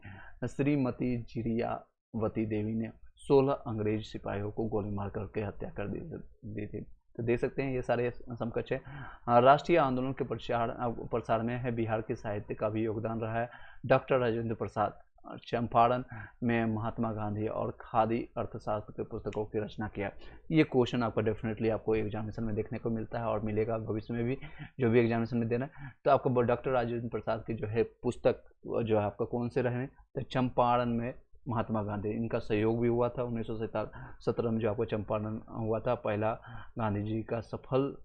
S1: श्रीमती जिरियावती देवी ने 16 अंग्रेज सिपाहियों को गोली मार करके हत्या कर दी थी। तो देख सकते हैं ये सारे समकक्ष है। राष्ट्रीय आंदोलन के प्रसार में है बिहार के साहित्य का भी योगदान रहा है। डॉक्टर राजेंद्र प्रसाद चंपारण में महात्मा गांधी और खादी अर्थशास्त्र के पुस्तकों की रचना किया। ये क्वेश्चन आपका डेफिनेटली आपको एग्जामिनेशन में देखने को मिलता है और मिलेगा भविष्य में भी, जो भी एग्जामिनेशन में देना है। तो आपको डॉक्टर राजेंद्र प्रसाद की जो है पुस्तक जो है आपका कौन से रहे? तो चंपारण में महात्मा गांधी, इनका सहयोग भी हुआ था। 1917 में जो आपको चंपारण हुआ था, पहला गांधी जी का सफल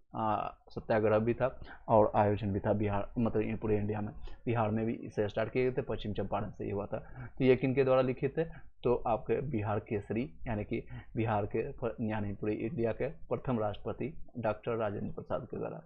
S1: सत्याग्रह भी था और आयोजन भी था बिहार, मतलब ये पूरे इंडिया में। बिहार में भी इसे स्टार्ट किए गए थे, पश्चिम चंपारण से ही हुआ था। तो ये किन के द्वारा लिखित है? तो आपके बिहार केसरी, यानी कि बिहार के यानी पूरे इंडिया के प्रथम राष्ट्रपति डॉक्टर राजेंद्र प्रसाद के द्वारा।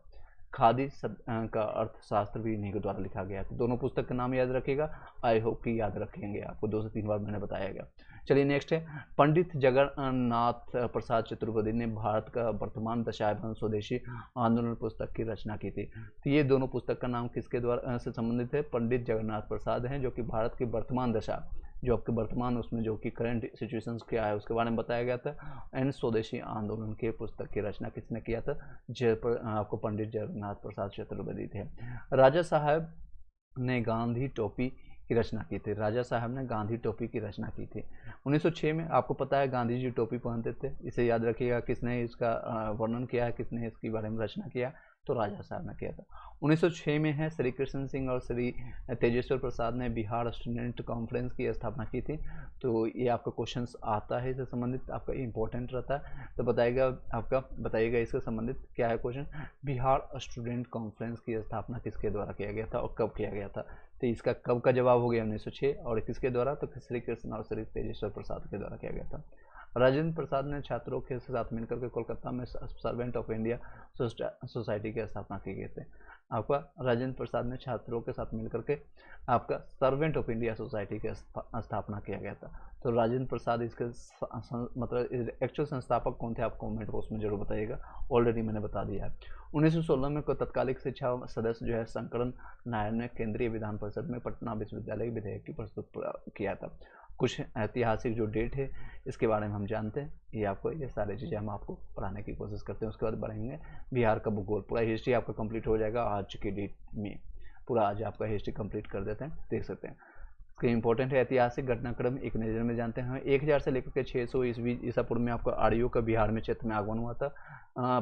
S1: खादी का अर्थशास्त्र भी इन्हीं के द्वारा लिखा गया था। दोनों पुस्तक का नाम याद रखिएगा, आई होप कि याद रखेंगे, आपको 2 से 3 बार मैंने बताया गया। चलिए नेक्स्ट है, पंडित जगन्नाथ प्रसाद चतुर्वेदी ने भारत का वर्तमान दशा एवं स्वदेशी आंदोलन पुस्तक की रचना की थी। तो ये दोनों पुस्तक का नाम किसके द्वारा से संबंधित है? पंडित जगन्नाथ प्रसाद हैं, जो कि भारत की वर्तमान दशा, जो आपके वर्तमान उसमें जो कि करंट सिचुएशंस क्या है उसके बारे में बताया गया था। एंड स्वदेशी आंदोलन के पुस्तक की रचना किसने किया था? आपको पंडित जगन्नाथ प्रसाद चतुर्वेदी थे। राजा साहब ने गांधी टोपी की रचना की थी। राजा साहब ने गांधी टोपी की रचना की थी 1906 में। आपको पता है गांधी जी टोपी पहनते थे, इसे याद रखिएगा। किसने इसका वर्णन किया है, किसने इसके बारे में रचना किया? तो राजा साहब ने किया था। 1906 में है श्री कृष्ण सिंह और श्री तेजेश्वर प्रसाद ने बिहार स्टूडेंट कॉन्फ्रेंस की स्थापना की थी। तो ये आपका क्वेश्चंस आता है, इससे संबंधित आपका इंपॉर्टेंट रहता है। तो बताइएगा इससे संबंधित क्या है क्वेश्चन। बिहार स्टूडेंट कॉन्फ्रेंस की स्थापना किसके द्वारा किया गया था और कब किया गया था? तो इसका कब का जवाब हो गया 1906, और किसके द्वारा? तो श्री कृष्ण और श्री तेजेश्वर प्रसाद के द्वारा किया गया था। राजेंद्र प्रसाद ने छात्रों के साथ मिलकर के कोलकाता में सर्वेंट ऑफ इंडिया सोसाइटी की स्थापना की गई थी। आपका राजेंद्र प्रसाद ने छात्रों के साथ मिलकर के आपका सर्वेंट ऑफ इंडिया सोसाइटी की स्थापना किया गया था। तो राजेंद्र प्रसाद इसके मतलब एक्चुअल संस्थापक कौन थे? आप कमेंट बॉक्स में जरूर बताइएगा, ऑलरेडी मैंने बता दिया है। 1916 में को तत्कालिक शिक्षा सदस्य जो है शंकरन नायर ने केंद्रीय विधान परिषद में पटना विश्वविद्यालय विधेयक की प्रस्तुत किया था। कुछ ऐतिहासिक जो डेट है इसके बारे में हम जानते हैं, ये आपको ये सारी चीज़ें हम आपको पढ़ाने की कोशिश करते हैं। उसके बाद बढ़ेंगे बिहार का भूगोल, पूरा हिस्ट्री आपका कंप्लीट हो जाएगा आज की डेट में। पूरा आज आपका हिस्ट्री कंप्लीट कर देते हैं, देख सकते हैं। इसके इंपॉर्टेंट है ऐतिहासिक घटनाक्रम एक नज़र में जानते हैं। 1000 से लेकर के 600 ईसा पूर्व में आपको आर्यों का बिहार में क्षेत्र में आगमन हुआ था।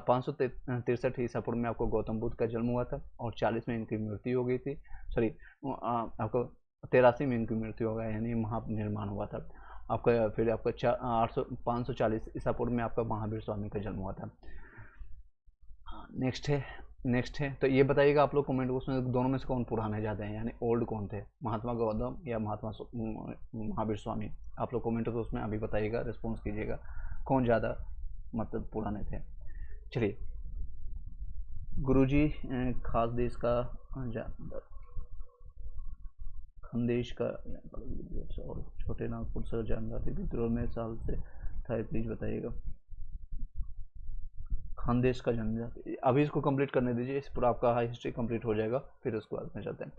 S1: 563 ईसा पूर्व में आपको गौतम बुद्ध का जन्म हुआ था और 40 में इनकी मृत्यु हो गई थी। सॉरी, आपको 83 में इनकी मृत्यु हो गई, यानी महानिर्माण हुआ था आपका। फिर आपका 540 ईसा पूर्व में आपका महावीर स्वामी का जन्म हुआ था। नेक्स्ट है तो ये बताइएगा आप लोग कमेंट बॉक्स में, दोनों में से कौन पुराने ज़्यादा हैं, यानी ओल्ड कौन थे, महात्मा गौतम या महावीर स्वामी? आप लोग कमेंट बॉक्स में अभी बताइएगा, रिस्पॉन्स कीजिएगा कौन ज़्यादा मतलब पुराने थे। चलिए, गुरुजी खास देश का खानदेश का और छोटे नागपुर से जनजाति विद्रोह में साल से था, प्लीज बताइएगा। खानदेश का जनजाति, अभी इसको कंप्लीट करने दीजिए, इस पूरा आपका हिस्ट्री कंप्लीट हो जाएगा, फिर उसके बाद में चलते हैं।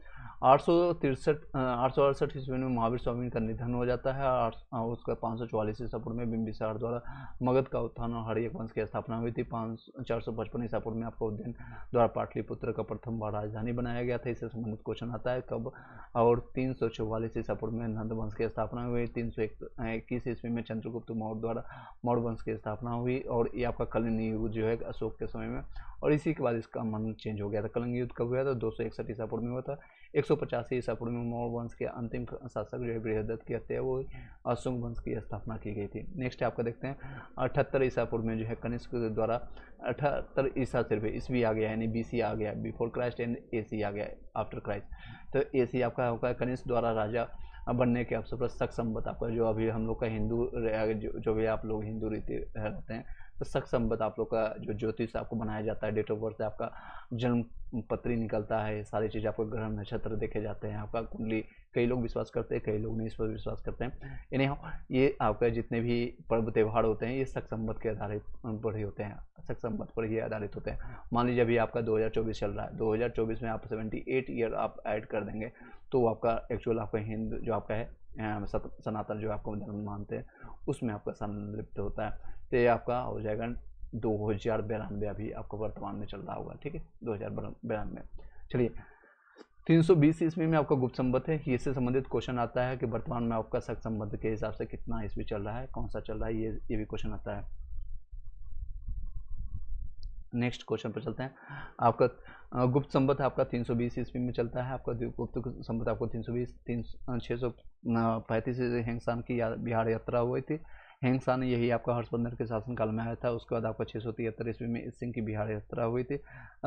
S1: 868 ईस्वी में महावीर स्वामी का निधन हो जाता है और उसका 544 ईसा पूर्व में बिंबिसार द्वारा मगध का उत्थान और हड़यक वंश की स्थापना हुई थी। 455 ईसा पूर्व में आपको उज्जैन द्वारा पाटलिपुत्र का प्रथम बार राजधानी बनाया गया था, इससे संबंधित क्वेश्चन आता है कब। और 344 ईसा पूर्व में नंद वंश की स्थापना हुई। 321 ईस्वी में चंद्रगुप्त मौर्य द्वारा मौर्य वंश की स्थापना हुई, और ये आपका कलिंग युग जो है अशोक के समय में, और इसी के बाद इसका मन चेंज हो गया था। कलिंग युद्ध कब हुआ था? 261 ईसा पूर्व में हुआ था। 185 ईसा पूर्व में मौर्य वंश के अंतिम शासक जो है बृहदत्त की हत्या हुई, अशोक वंश की स्थापना की गई थी। नेक्स्ट आपका देखते हैं 78 ईसा पूर्व में जो है कनिष्क द्वारा 78 ईसा सिर्फ ईस्वी आ गया, यानी BC आ गया, बिफोर क्राइस्ट, एंड AC आ गया आफ्टर क्राइस्ट। तो AC आपका होगा कनिष्क द्वारा राजा बनने के अवसर पर शक संवत आपका, जो अभी हम लोग का हिंदू जो भी आप लोग हिंदू रीति रहते हैं, तो शक संवत आप लोग का जो ज्योतिष आपको बनाया जाता है, डेट ऑफ बर्थ से आपका जन्म पत्री निकलता है, सारी चीज़ आपको ग्रह नक्षत्र देखे जाते हैं, आपका कुंडली, कई लोग विश्वास करते हैं, कई लोग नहीं इस पर विश्वास करते हैं। यानी ये आपका जितने भी पर्व त्यौहार होते हैं ये शक संवत के आधारित पर ही होते हैं, शक संवत पर ही आधारित होते हैं। मान लीजिए अभी आपका 2024 चल रहा है, 2024 में आप 78 ईयर आप ऐड कर देंगे तो आपका एक्चुअल आपका हिंदू जो आपका है सनातन जो आपको धर्म मानते हैं उसमें आपका सम्मिलित होता है। तो ये आपका हो जाएगा 2092 अभी आपको वर्तमान में चल रहा होगा, ठीक है, 2092। चलिए, 320 ईस्वी में आपका गुप्त संवत है, इससे संबंधित क्वेश्चन आता है कि वर्तमान में आपका शक संवत के हिसाब से कितना ईस्वी चल रहा है, कौन सा चल रहा है, ये भी क्वेश्चन आता है। नेक्स्ट क्वेश्चन पर चलते हैं। आपका गुप्त संवत आपका 320 ईस्वी में चलता है। आपका गुप्त संवत आपको 635 हेंगसान की बिहार यात्रा हुई थी। हेंगसान यही आपका हर्षवर्धन के शासनकाल में आया था। उसके बाद आपका 673 ईस्वी में ईस्ट सिंह की बिहार यात्रा हुई थी।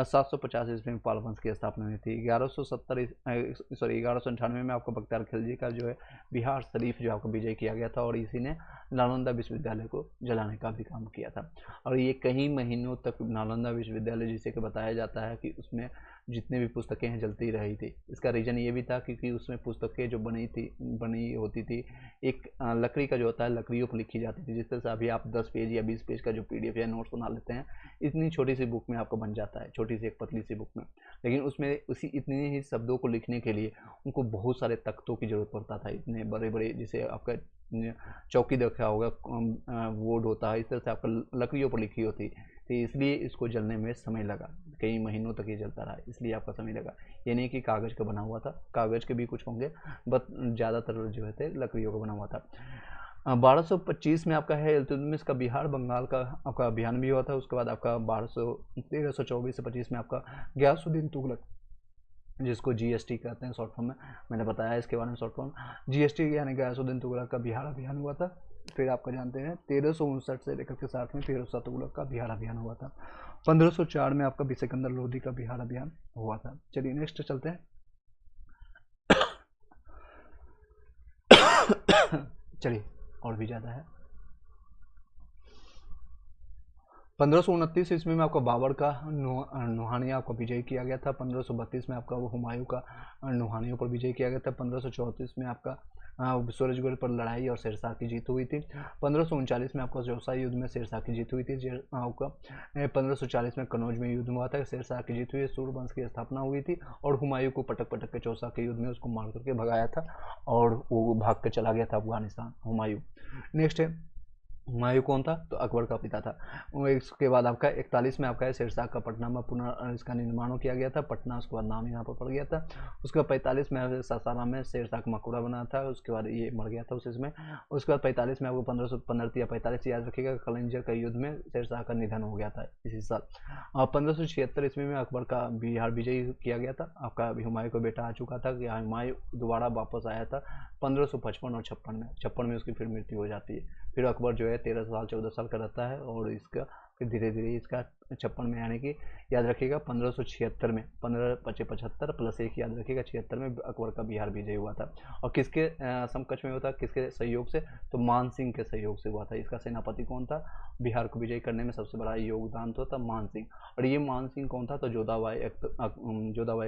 S1: 750 ईस्वी में पाल वंश की स्थापना हुई थी। 1198 में आपका बख्तियार खिलजी का जो है बिहार शरीफ जो आपको विजय किया गया था, और इसी ने नालंदा विश्वविद्यालय को जलाने का भी काम किया था। और ये कई महीनों तक नालंदा विश्वविद्यालय, जिसे कि बताया जाता है कि उसमें जितने भी पुस्तकें हैं जलती रही थी। इसका रीज़न ये भी था क्योंकि उसमें पुस्तकें जो बनी होती थी, एक लकड़ी का जो होता है, लकड़ियों पर लिखी जाती थी। जिस तरह से अभी आप 10 पेज या 20 पेज का जो PDF या नोट्स बना लेते हैं, इतनी छोटी सी बुक में आपको बन जाता है, छोटी सी एक पतली सी बुक में। लेकिन उसमें उसी इतने ही शब्दों को लिखने के लिए उनको बहुत सारे तख्तों की जरूरत पड़ता था, इतने बड़े बड़े, जिसे आपका चौकी देखा होगा, बोर्ड होता है, इस तरह से आपका लकड़ियों पर लिखी होती, तो इसलिए इसको जलने में समय लगा। कई महीनों तक ये जलता रहा, इसलिए आपका समय लगा। ये नहीं कि कागज़ का बना हुआ था, कागज़ के भी कुछ होंगे, बट ज़्यादातर जो है लकड़ियों का बना हुआ था। 1225 में आपका है इल्तुतमिश का बिहार बंगाल का आपका अभियान भी हुआ था। उसके बाद आपका 1324 से 25 में आपका गयासुद्दीन तुगलक, जिसको GST कहते हैं शॉर्ट फॉर्म में, मैंने बताया इसके बारे में शॉर्ट फॉर्म। GST यानी गयासुद्दीन तुगलक का बिहार अभियान हुआ था। फिर आपका जानते हैं 1359 से लेकर के 60 में फिरोज शाह तुगलक का बिहार अभियान हुआ था। 1504 में आपका सिकंदर लोधी का बिहार अभियान हुआ था। चलिए नेक्स्ट चलते हैं। चलिए और भी ज़्यादा है। 1529 ईस्वी में आपका बाबर का नुहानिया को विजय किया गया था। 1532 में आपका वो हुमायूं का नुहानियों पर विजय किया गया था। 1534 में आपका सूरजगढ़ पर लड़ाई और शेरशाह की जीत हुई थी। 1539 में आपका चौसा युद्ध में शेरशाह की जीत हुई थी। आपका 1540 में कनौज में युद्ध हुआ था, शेरशाह की जीत हुई, सूर्यवंश की स्थापना हुई थी, और हुमायूं को पटक पटक के चौसा के युद्ध में उसको मार करके भगाया था, और वो भाग के चला गया था अफगानिस्तान, हुमायूं। नेक्स्ट है हुमायूं कौन था, तो अकबर का पिता था। इसके बाद आपका 41 में आपका है शेरशाह का पटना में पुनः इसका निर्माण किया गया था। पटना उसके बाद नाम यहाँ पर पड़ गया था। उसके बाद 45 में सासाराम में शेरशाह का मकबरा बना था, उसके बाद ये मर गया था उसमें। उसके बाद 45 में आपको 1515 या 45 याद रखिएगा, कलिंजर का युद्ध में शेरशाह का निधन हो गया था इसी साल। और 1576 ईस्वी में अकबर का बिहार विजय किया गया था। आपका हुमायूं का बेटा आ चुका था कि हुमायूं दोबारा वापस आया था 1555 और 56 में उसकी फिर मृत्यु हो जाती है। फिर अकबर जो है 13 साल 14 साल का रहता है, और इसका फिर धीरे धीरे इसका 56 में, यानी कि याद रखिएगा 1576 में 1575 प्लस 1 याद रखिएगा 76 में अकबर का बिहार विजय हुआ था। और किसके समकक्ष में हुआ था, किसके सहयोग से, तो मान सिंह के सहयोग से हुआ था। इसका सेनापति कौन था, बिहार को विजय करने में सबसे बड़ा योगदान तो था मान सिंह। और ये मान सिंह कौन था, तो जोधाबाई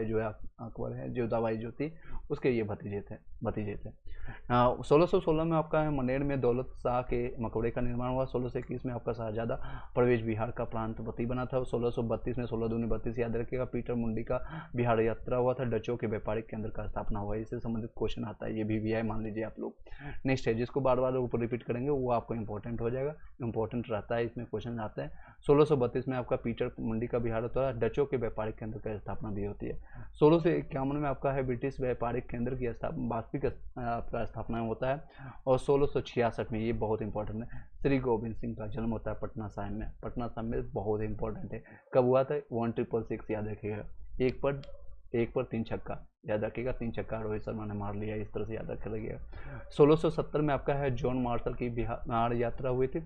S1: जो है अकबर है, जोधाबाई जो थी उसके ये भतीजे थे। 1616 में आपका है मनेर में दौलत शाह के मकबरे का निर्माण हुआ। 1621 में आपका शाहजादा परवेज बिहार का प्रांतपति बना था। 1632 में 16 दूनी 32 याद रखिएगा, पीटर मुंडी का बिहार यात्रा हुआ था। डचों के व्यापारिक केंद्र का स्थापना हुआ। इससे संबंधित क्वेश्चन आता है, ये भी VI मान लीजिए आप लोग। नेक्स्ट है, जिसको बार बार ऊपर रिपीट करेंगे वो आपको इंपॉर्टेंट हो जाएगा, इंपॉर्टेंट रहता है, इसमें क्वेश्चन आते हैं। 1632 में आपका पीटर मुंडी का बिहार होता है। डचों के व्यापारिक केंद्र का स्थापना भी होती है। 1651 में आपका है ब्रिटिश व्यापारिक केंद्र की वास्तविक आपका स्थापना होता है। और 1666 में, ये बहुत इंपॉर्टेंट है, श्री गोविंद सिंह का जन्म होता है पटना साहिब में। पटना साहिब में बहुत इंपॉर्टेंट है। कब हुआ था, 1666 याद रखिएगा। एक पर 3 छक्का याद रखिएगा, 3 छक्का रोहित शर्मा ने मार लिया, इस तरह से याद रखिएगा। 1670 में आपका है जॉन मार्शल की बिहार यात्रा हुई थी।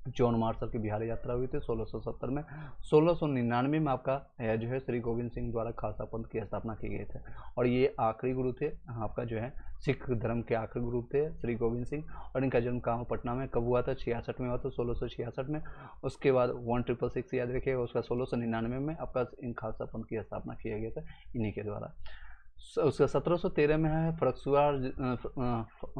S1: जॉन मार्शल की बिहार यात्रा हुई थी 1670 में। 1699 में आपका जो है श्री गोविंद सिंह द्वारा खालसा पंथ की स्थापना की गई थी, और ये आखिरी गुरु थे आपका जो है सिख धर्म के आखिरी गुरु थे श्री गोविंद सिंह। और इनका जन्म कहाँ पटना में कब हुआ था, 66 में हुआ था, 1666 में। उसके बाद 1666 याद रखिएगा, उसका 1699 में आपका इन खालसा पंथ की स्थापना किया गया था इन्हीं के द्वारा। उसका 1713 में है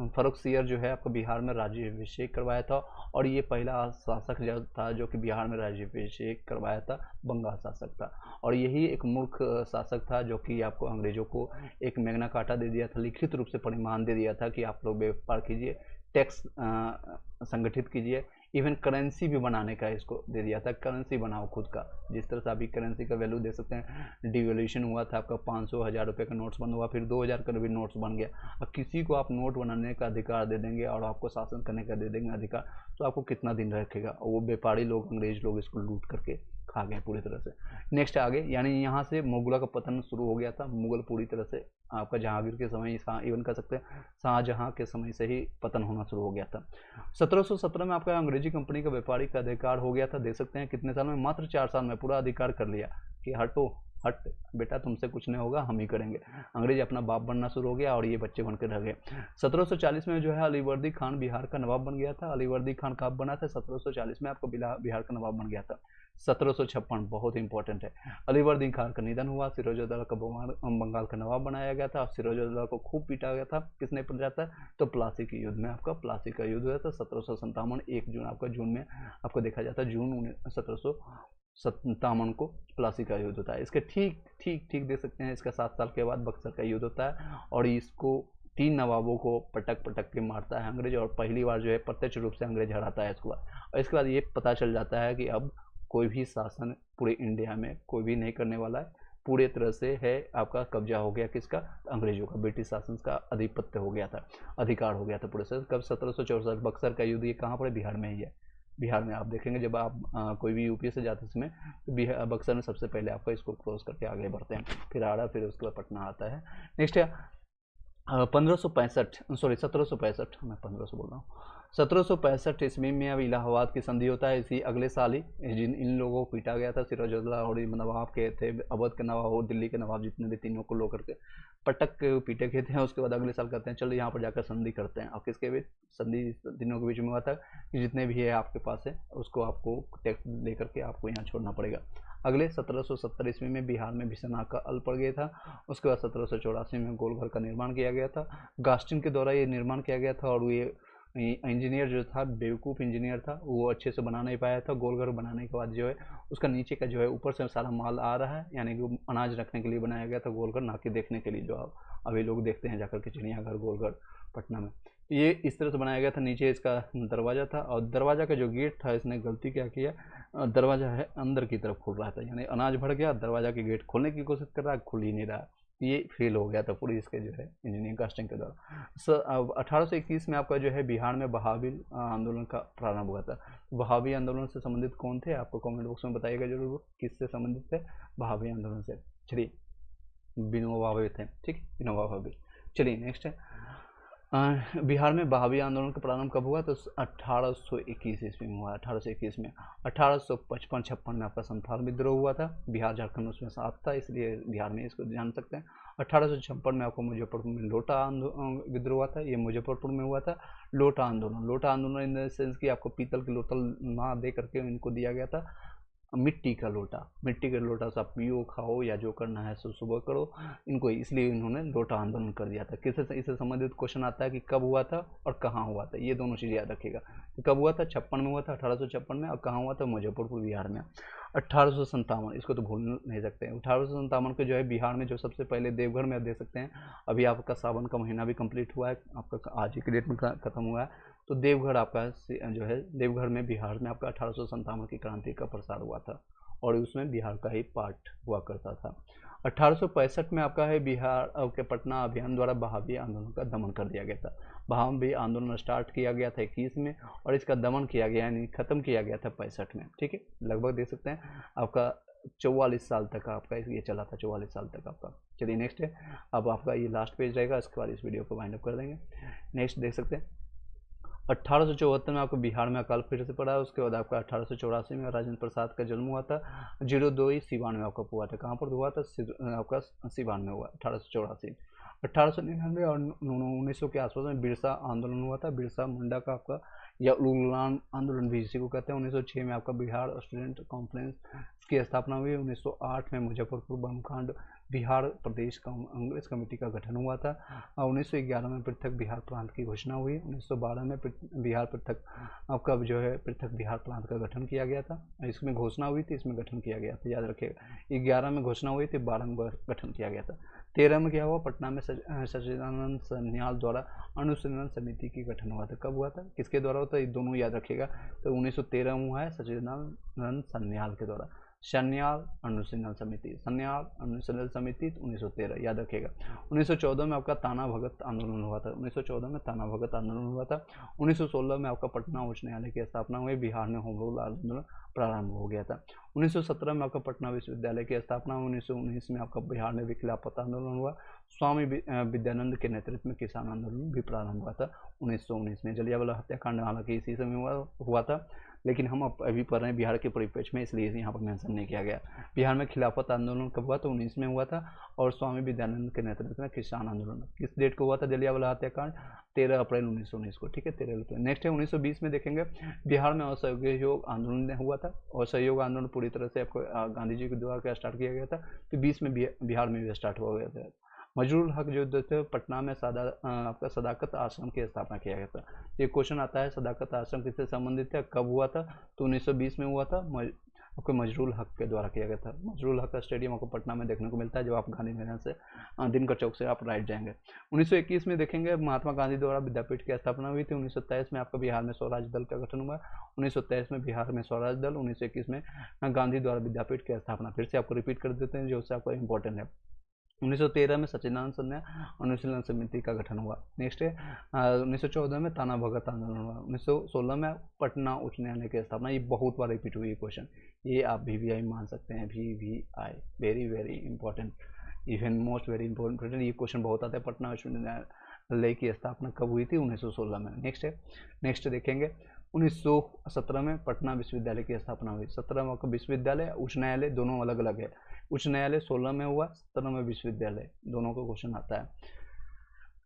S1: फर्रुखसियर जो है आपको बिहार में राज्याभिषेक करवाया था। और ये पहला शासक जो था जो कि बिहार में राज्याभिषेक करवाया था, बंगाल शासक था। और यही एक मूर्ख शासक था जो कि आपको अंग्रेजों को एक मैग्ना कार्टा दे दिया था, लिखित रूप से परिमाण दे दिया था कि आप लोग व्यापार कीजिए, टैक्स संगठित कीजिए, इवन करेंसी भी बनाने का इसको दे दिया था, करेंसी बनाओ खुद का। जिस तरह से अभी करेंसी का वैल्यू दे सकते हैं, डिवोल्यूशन हुआ था आपका 500 1000 रुपये का नोट्स बंद हुआ, फिर 2000 का भी नोट्स बन गया। अब किसी को आप नोट बनाने का अधिकार दे देंगे और आपको शासन करने का दे देंगे अधिकार, तो आपको कितना दिन रखेगा। वो व्यापारी लोग, अंग्रेज लोग इसको लूट करके खा गए पूरी तरह से। नेक्स्ट आगे, यानी यहाँ से मुगलों का पतन शुरू हो गया था। मुगल पूरी तरह से आपका जहांगीर के समय, इवन कह सकते हैं शाहजहां के समय से ही पतन होना शुरू हो गया था। 1717 में आपका अंग्रेजी कंपनी का व्यापारिक अधिकार हो गया था। देख सकते हैं कितने साल में, मात्र 4 साल में पूरा अधिकार कर लिया कि हटो हट बेटा, तुमसे कुछ नहीं होगा, हम ही करेंगे। अंग्रेज अपना बाप बनना शुरू हो गया और ये बच्चे बनकर रह गए। 1740 में जो है अलीवर्दी खान बिहार का नवाब बन गया था। अलीवर्दी खान कब बना था? 1740 में आपको बिहार का नवाब बन गया था। 1756 बहुत इंपॉर्टेंट है, अलीवर्दी खान का निधन हुआ। सिरोजउद्दौला को बंगाल का नवाब बनाया गया था। सिरोजउद्दौला को खूब पीटा गया था, किसने पीटा था? तो प्लासी के युद्ध में, आपका प्लासी का युद्ध हुआ था 1757, 1 जून आपका, जून में आपको देखा जाता है, जून 1757 को प्लासी का युद्ध होता है। इसके ठीक ठीक ठीक देख सकते हैं, इसका 7 साल के बाद बक्सर का युद्ध होता है और इसको 3 नवाबों को पटक पटक के मारता है अंग्रेज, और पहली बार जो है प्रत्यक्ष रूप से अंग्रेज हराता है इसके बाद। और इसके बाद ये पता चल जाता है कि अब कोई भी शासन पूरे इंडिया में कोई भी नहीं करने वाला है, पूरे तरह से है आपका कब्जा हो गया किसका? अंग्रेजों का, ब्रिटिश शासन का आधिपत्य हो गया था, अधिकार हो गया था पूरे से। कब? 1764 बक्सर का युद्ध। ये कहाँ पर है? बिहार में ही है। बिहार में आप देखेंगे जब आप कोई भी यूपी से जाते समय तो बक्सर में सबसे पहले आपका इसको क्रॉस करके आगे बढ़ते हैं, फिर आड़ा, फिर उसके बाद पटना आता है। नेक्स्ट है 1565, सॉरी 1765, मैं 1500 बोल रहा हूँ। 1765 ईस्वी में अब इलाहाबाद की संधि होता है। इसी अगले साल ही इन लोगों को पीटा गया था। सिराजुद्दौला और नवाब के थे, अवध के नवाब और दिल्ली के नवाब, जितने भी तीनों को लो करके पटक के पीटे गए थे। उसके बाद अगले साल कहते हैं चलो यहाँ पर जाकर संधि करते हैं। और किसके बीच संधि? तीनों के बीच में हुआ था कि जितने भी है आपके पास है उसको आपको टैक्स दे करके आपको यहाँ छोड़ना पड़ेगा। अगले 1770 ईस्वी में बिहार में भीषण अकाल पड़ गया था। उसके बाद 1784 में गोलघर का निर्माण किया गया था। गास्टिन के द्वारा ये निर्माण किया गया था और ये इंजीनियर जो था, बेवकूफ़ इंजीनियर था, वो अच्छे से बना नहीं पाया था। गोलघर बनाने के बाद जो है उसका नीचे का जो है ऊपर से सारा माल आ रहा है, यानी कि अनाज रखने के लिए बनाया गया था गोलघर, ना कि देखने के लिए जो आप अभी लोग देखते हैं जाकर के चिड़ियाघर गोलघर पटना में। ये इस तरह से बनाया गया था। नीचे इसका दरवाज़ा था और दरवाज़ा का जो गेट था, इसने गलती क्या किया, दरवाज़ा है अंदर की तरफ खुल रहा था, यानी अनाज भर गया, दरवाज़ा के गेट खोलने की कोशिश कर रहा है, खुल ही नहीं रहा। ये फेल हो गया था पूरी इसके जो है इंजीनियरिंग कास्टिंग के द्वारा। 1821 में आपका जो है बिहार में बहावी आंदोलन का प्रारंभ हुआ था। बहावी आंदोलन से संबंधित कौन थे? आपको कमेंट बॉक्स में बताइएगा जरूर किससे संबंधित थे बहावी आंदोलन से। चलिए, विनोबा भावे थे, ठीक, विनोबा भावे। चलिए नेक्स्ट है बिहार में बहावी आंदोलन का प्रारंभ कब हुआ? तो 1821 ईस्वी में हुआ। 1821 में 1855-56 में आपका संथाल विद्रोह हुआ था। बिहार झारखंड उसमें साथ था, इसलिए बिहार में इसको जान सकते हैं। 1856 में आपको मुजफ्फरपुर में लोटा विद्रोह हुआ था। ये मुजफ्फरपुर में हुआ था लोटा आंदोलन। लोटा आंदोलन इन द सेंस कि आपको पीतल की लोटा ना दे करके इनको दिया गया था मिट्टी का लोटा। मिट्टी का लोटा से आप पियो, खाओ या जो करना है सो सुबह करो इनको, इसलिए इन्होंने लोटा आंदोलन कर दिया था। किससे इससे संबंधित क्वेश्चन आता है कि कब हुआ था और कहाँ हुआ था, ये दोनों चीज़ याद रखिएगा। तो कब हुआ था? 56 में हुआ था, 1856 में। और कहाँ हुआ था? मुजफ्फरपुर बिहार में। 1857, इसको तो भूल नहीं सकते। 1857 को जो है बिहार में जो सबसे पहले देवघर में आप देख सकते हैं, अभी आपका सावन का महीना भी कंप्लीट हुआ है, आपका आज ही के डेट में खत्म हुआ है। तो देवघर आपका जो है देवघर में बिहार में आपका 1857 की क्रांति का प्रसार हुआ था और उसमें बिहार का ही पार्ट हुआ करता था। 1865 में आपका है बिहार के पटना अभियान द्वारा बहावी आंदोलन का दमन कर दिया गया था। बहावी आंदोलन स्टार्ट किया गया था 21 में और इसका दमन किया गया, यानी खत्म किया गया था 65 में। ठीक है, लगभग देख सकते हैं आपका 44 साल तक आपका ये चला था, 44 साल तक आपका। चलिए नेक्स्ट है, अब आपका ये लास्ट पेज रहेगा, इसके बाद इस वीडियो को वाइंड अप कर देंगे। नेक्स्ट देख सकते हैं 1874 में आपको बिहार में अकाल फिर से पड़ा। उसके बाद आपका 1884 में राजेंद्र प्रसाद का जन्म हुआ था। 02 सिवान में आपका हुआ था। कहाँ पर हुआ था? आपका सिवान में हुआ 1884। 1899 और 1900 के आसपास में बिरसा आंदोलन हुआ था। बिरसा मुंडा का आपका या उलगुलान आंदोलन भी इसी को कहते हैं। 1906 में आपका बिहार स्टूडेंट कॉन्फ्रेंस की स्थापना हुई। 1908 में मुजफ्फरपुर बनकांड बिहार प्रदेश कांग्रेस कमेटी का गठन हुआ था। 1911 में पृथक बिहार प्रांत की घोषणा हुई। 1912 में बिहार पृथक आपका जो है पृथक बिहार प्रांत का गठन किया गया था। इसमें घोषणा हुई थी, इसमें गठन किया गया था, याद रखिएगा। 11 में घोषणा हुई थी, 12 में गठन किया गया था। 13 में क्या हुआ? पटना में सच्चिदानंद सन्याल द्वारा अनुशीलन समिति की गठन हुआ था। कब हुआ था? किसके द्वारा होता है? ये दोनों याद रखिएगा। तो 1913 में हुआ है सच्चिदानंद सन्याल के द्वारा। सन्याल अनुशीलन समिति, सन्याल अनुशीलन समिति 1913, याद रखिएगा। 1914 में आपका ताना भगत आंदोलन हुआ था, 1914 में ताना भगत आंदोलन हुआ था। 1916 में आपका पटना उच्च न्यायालय की स्थापना हुई, बिहार में होम रूल आंदोलन प्रारंभ हो गया था। 1917 में आपका पटना विश्वविद्यालय की स्थापना हुई। 1919 में आपका बिहार में भी खिलाफत आंदोलन हुआ। स्वामी विद्यानंद के नेतृत्व में किसान आंदोलन भी प्रारंभ हुआ था 1919 में। जलियांवाला हत्याकांड हालांकि इसी समय हुआ था, लेकिन हम अभी पढ़ रहे हैं बिहार के परिप्रेक्ष्य में, इसलिए यहाँ पर मेंशन नहीं किया गया। बिहार में खिलाफत आंदोलन कब हुआ? तो 19 में हुआ था। और स्वामी विद्यानंद के नेतृत्व में किसान आंदोलन किस डेट को हुआ था? जलियांवाला हत्याकांड 13 अप्रैल 1919 को, ठीक है, 13 अप्रैल। नेक्स्ट है 1920 में देखेंगे बिहार में असहयोग आंदोलन हुआ था। और सहयोग आंदोलन पूरी तरह से आपको गांधी जी के द्वारा स्टार्ट किया गया था। तो 20 में बिहार में भी स्टार्ट हो गया था। मजरूल हक जो थे पटना में आपका सदाकत आश्रम की स्थापना किया गया था। ये क्वेश्चन आता है सदाकत आश्रम किससे संबंधित है, कब हुआ था? तो 1920 में हुआ था, आपको मजरूल हक के द्वारा किया गया था। मजरूल हक का स्टेडियम आपको पटना में देखने को मिलता है, जब आप गांधी मैदान से दिनकर चौक से आप राइट जाएंगे। 1921 में देखेंगे महात्मा गांधी द्वारा विद्यापीठ की स्थापना हुई थी। 1923 में आपका बिहार में स्वराज दल का गठन हुआ। 1923 में बिहार में स्वराज दल, 1921 में गांधी द्वारा विद्यापीठ की स्थापना। फिर से आपको रिपीट कर देते हैं जो उससे आपको इंपॉर्टेंट है। 1913 में सच्चिदानंद सन्या अनुशीलन समिति का गठन हुआ। नेक्स्ट है 1914 में ताना भगत आंदोलन हुआ। 1916 में पटना उच्च न्यायालय की स्थापना। ये बहुत बार रिपीट हुई क्वेश्चन, ये आप VVI मान सकते हैं, VVI very very important, even most very important. ये क्वेश्चन बहुत आता है। पटना उच्च न्यायालय की स्थापना कब हुई थी? 1916 में। नेक्स्ट देखेंगे 1917 में पटना विश्वविद्यालय की स्थापना हुई। 17 में आपका विश्वविद्यालय उच्च न्यायालय दोनों अलग अलग है। उच्च न्यायालय 16 में हुआ, 17 में विश्वविद्यालय, दोनों का क्वेश्चन आता है।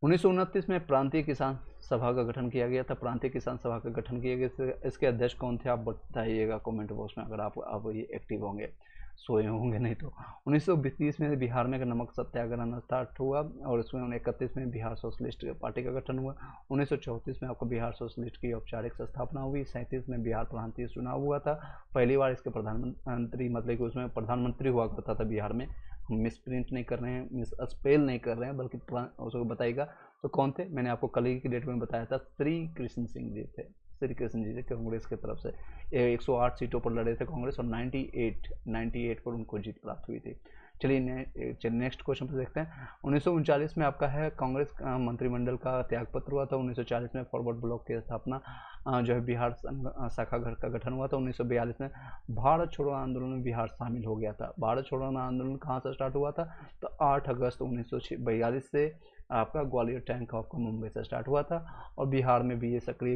S1: 1929 में प्रांतीय किसान सभा का गठन किया गया था। प्रांतीय किसान सभा का गठन किया गया, इसके अध्यक्ष कौन थे आप बताइएगा कमेंट बॉक्स में, अगर आप ये एक्टिव होंगे, सोए होंगे नहीं तो। 1930 में बिहार में नमक सत्याग्रह स्टार्ट हुआ और इसमें 1931 में बिहार सोशलिस्ट पार्टी का गठन हुआ। 1934 में आपको बिहार सोशलिस्ट की औपचारिक स्थापना हुई। 37 में बिहार प्रांतीय चुनाव हुआ था। पहली बार इसके प्रधानमंत्री, मतलब कि उसमें प्रधानमंत्री हुआ करता था बिहार में। मिस प्रिंट नहीं कर रहे हैं, मिस स्पेल नहीं कर रहे हैं, बल्कि उसको बताइएगा तो कौन थे। मैंने आपको कल की डेट में बताया था, श्री कृष्ण सिंह जी थे। श्री कृष्ण जी थे कांग्रेस की तरफ से। 108 सीटों पर लड़े थे कांग्रेस और 98 पर उनको जीत प्राप्त हुई थी। चलिए नेक्स्ट क्वेश्चन पर देखते हैं। 1939 में आपका है कांग्रेस मंत्रिमंडल का त्यागपत्र हुआ था। 1940 में फॉरवर्ड ब्लॉक की स्थापना जो है बिहार शाखा घर का गठन हुआ था। 1942 में भारत छोड़ो आंदोलन में बिहार शामिल हो गया था। भारत छोड़ो आंदोलन कहाँ से स्टार्ट हुआ था? तो 8 अगस्त 1942 से आपका ग्वालियर टैंक आपका मुंबई से स्टार्ट हुआ था और बिहार में भी ये सक्रिय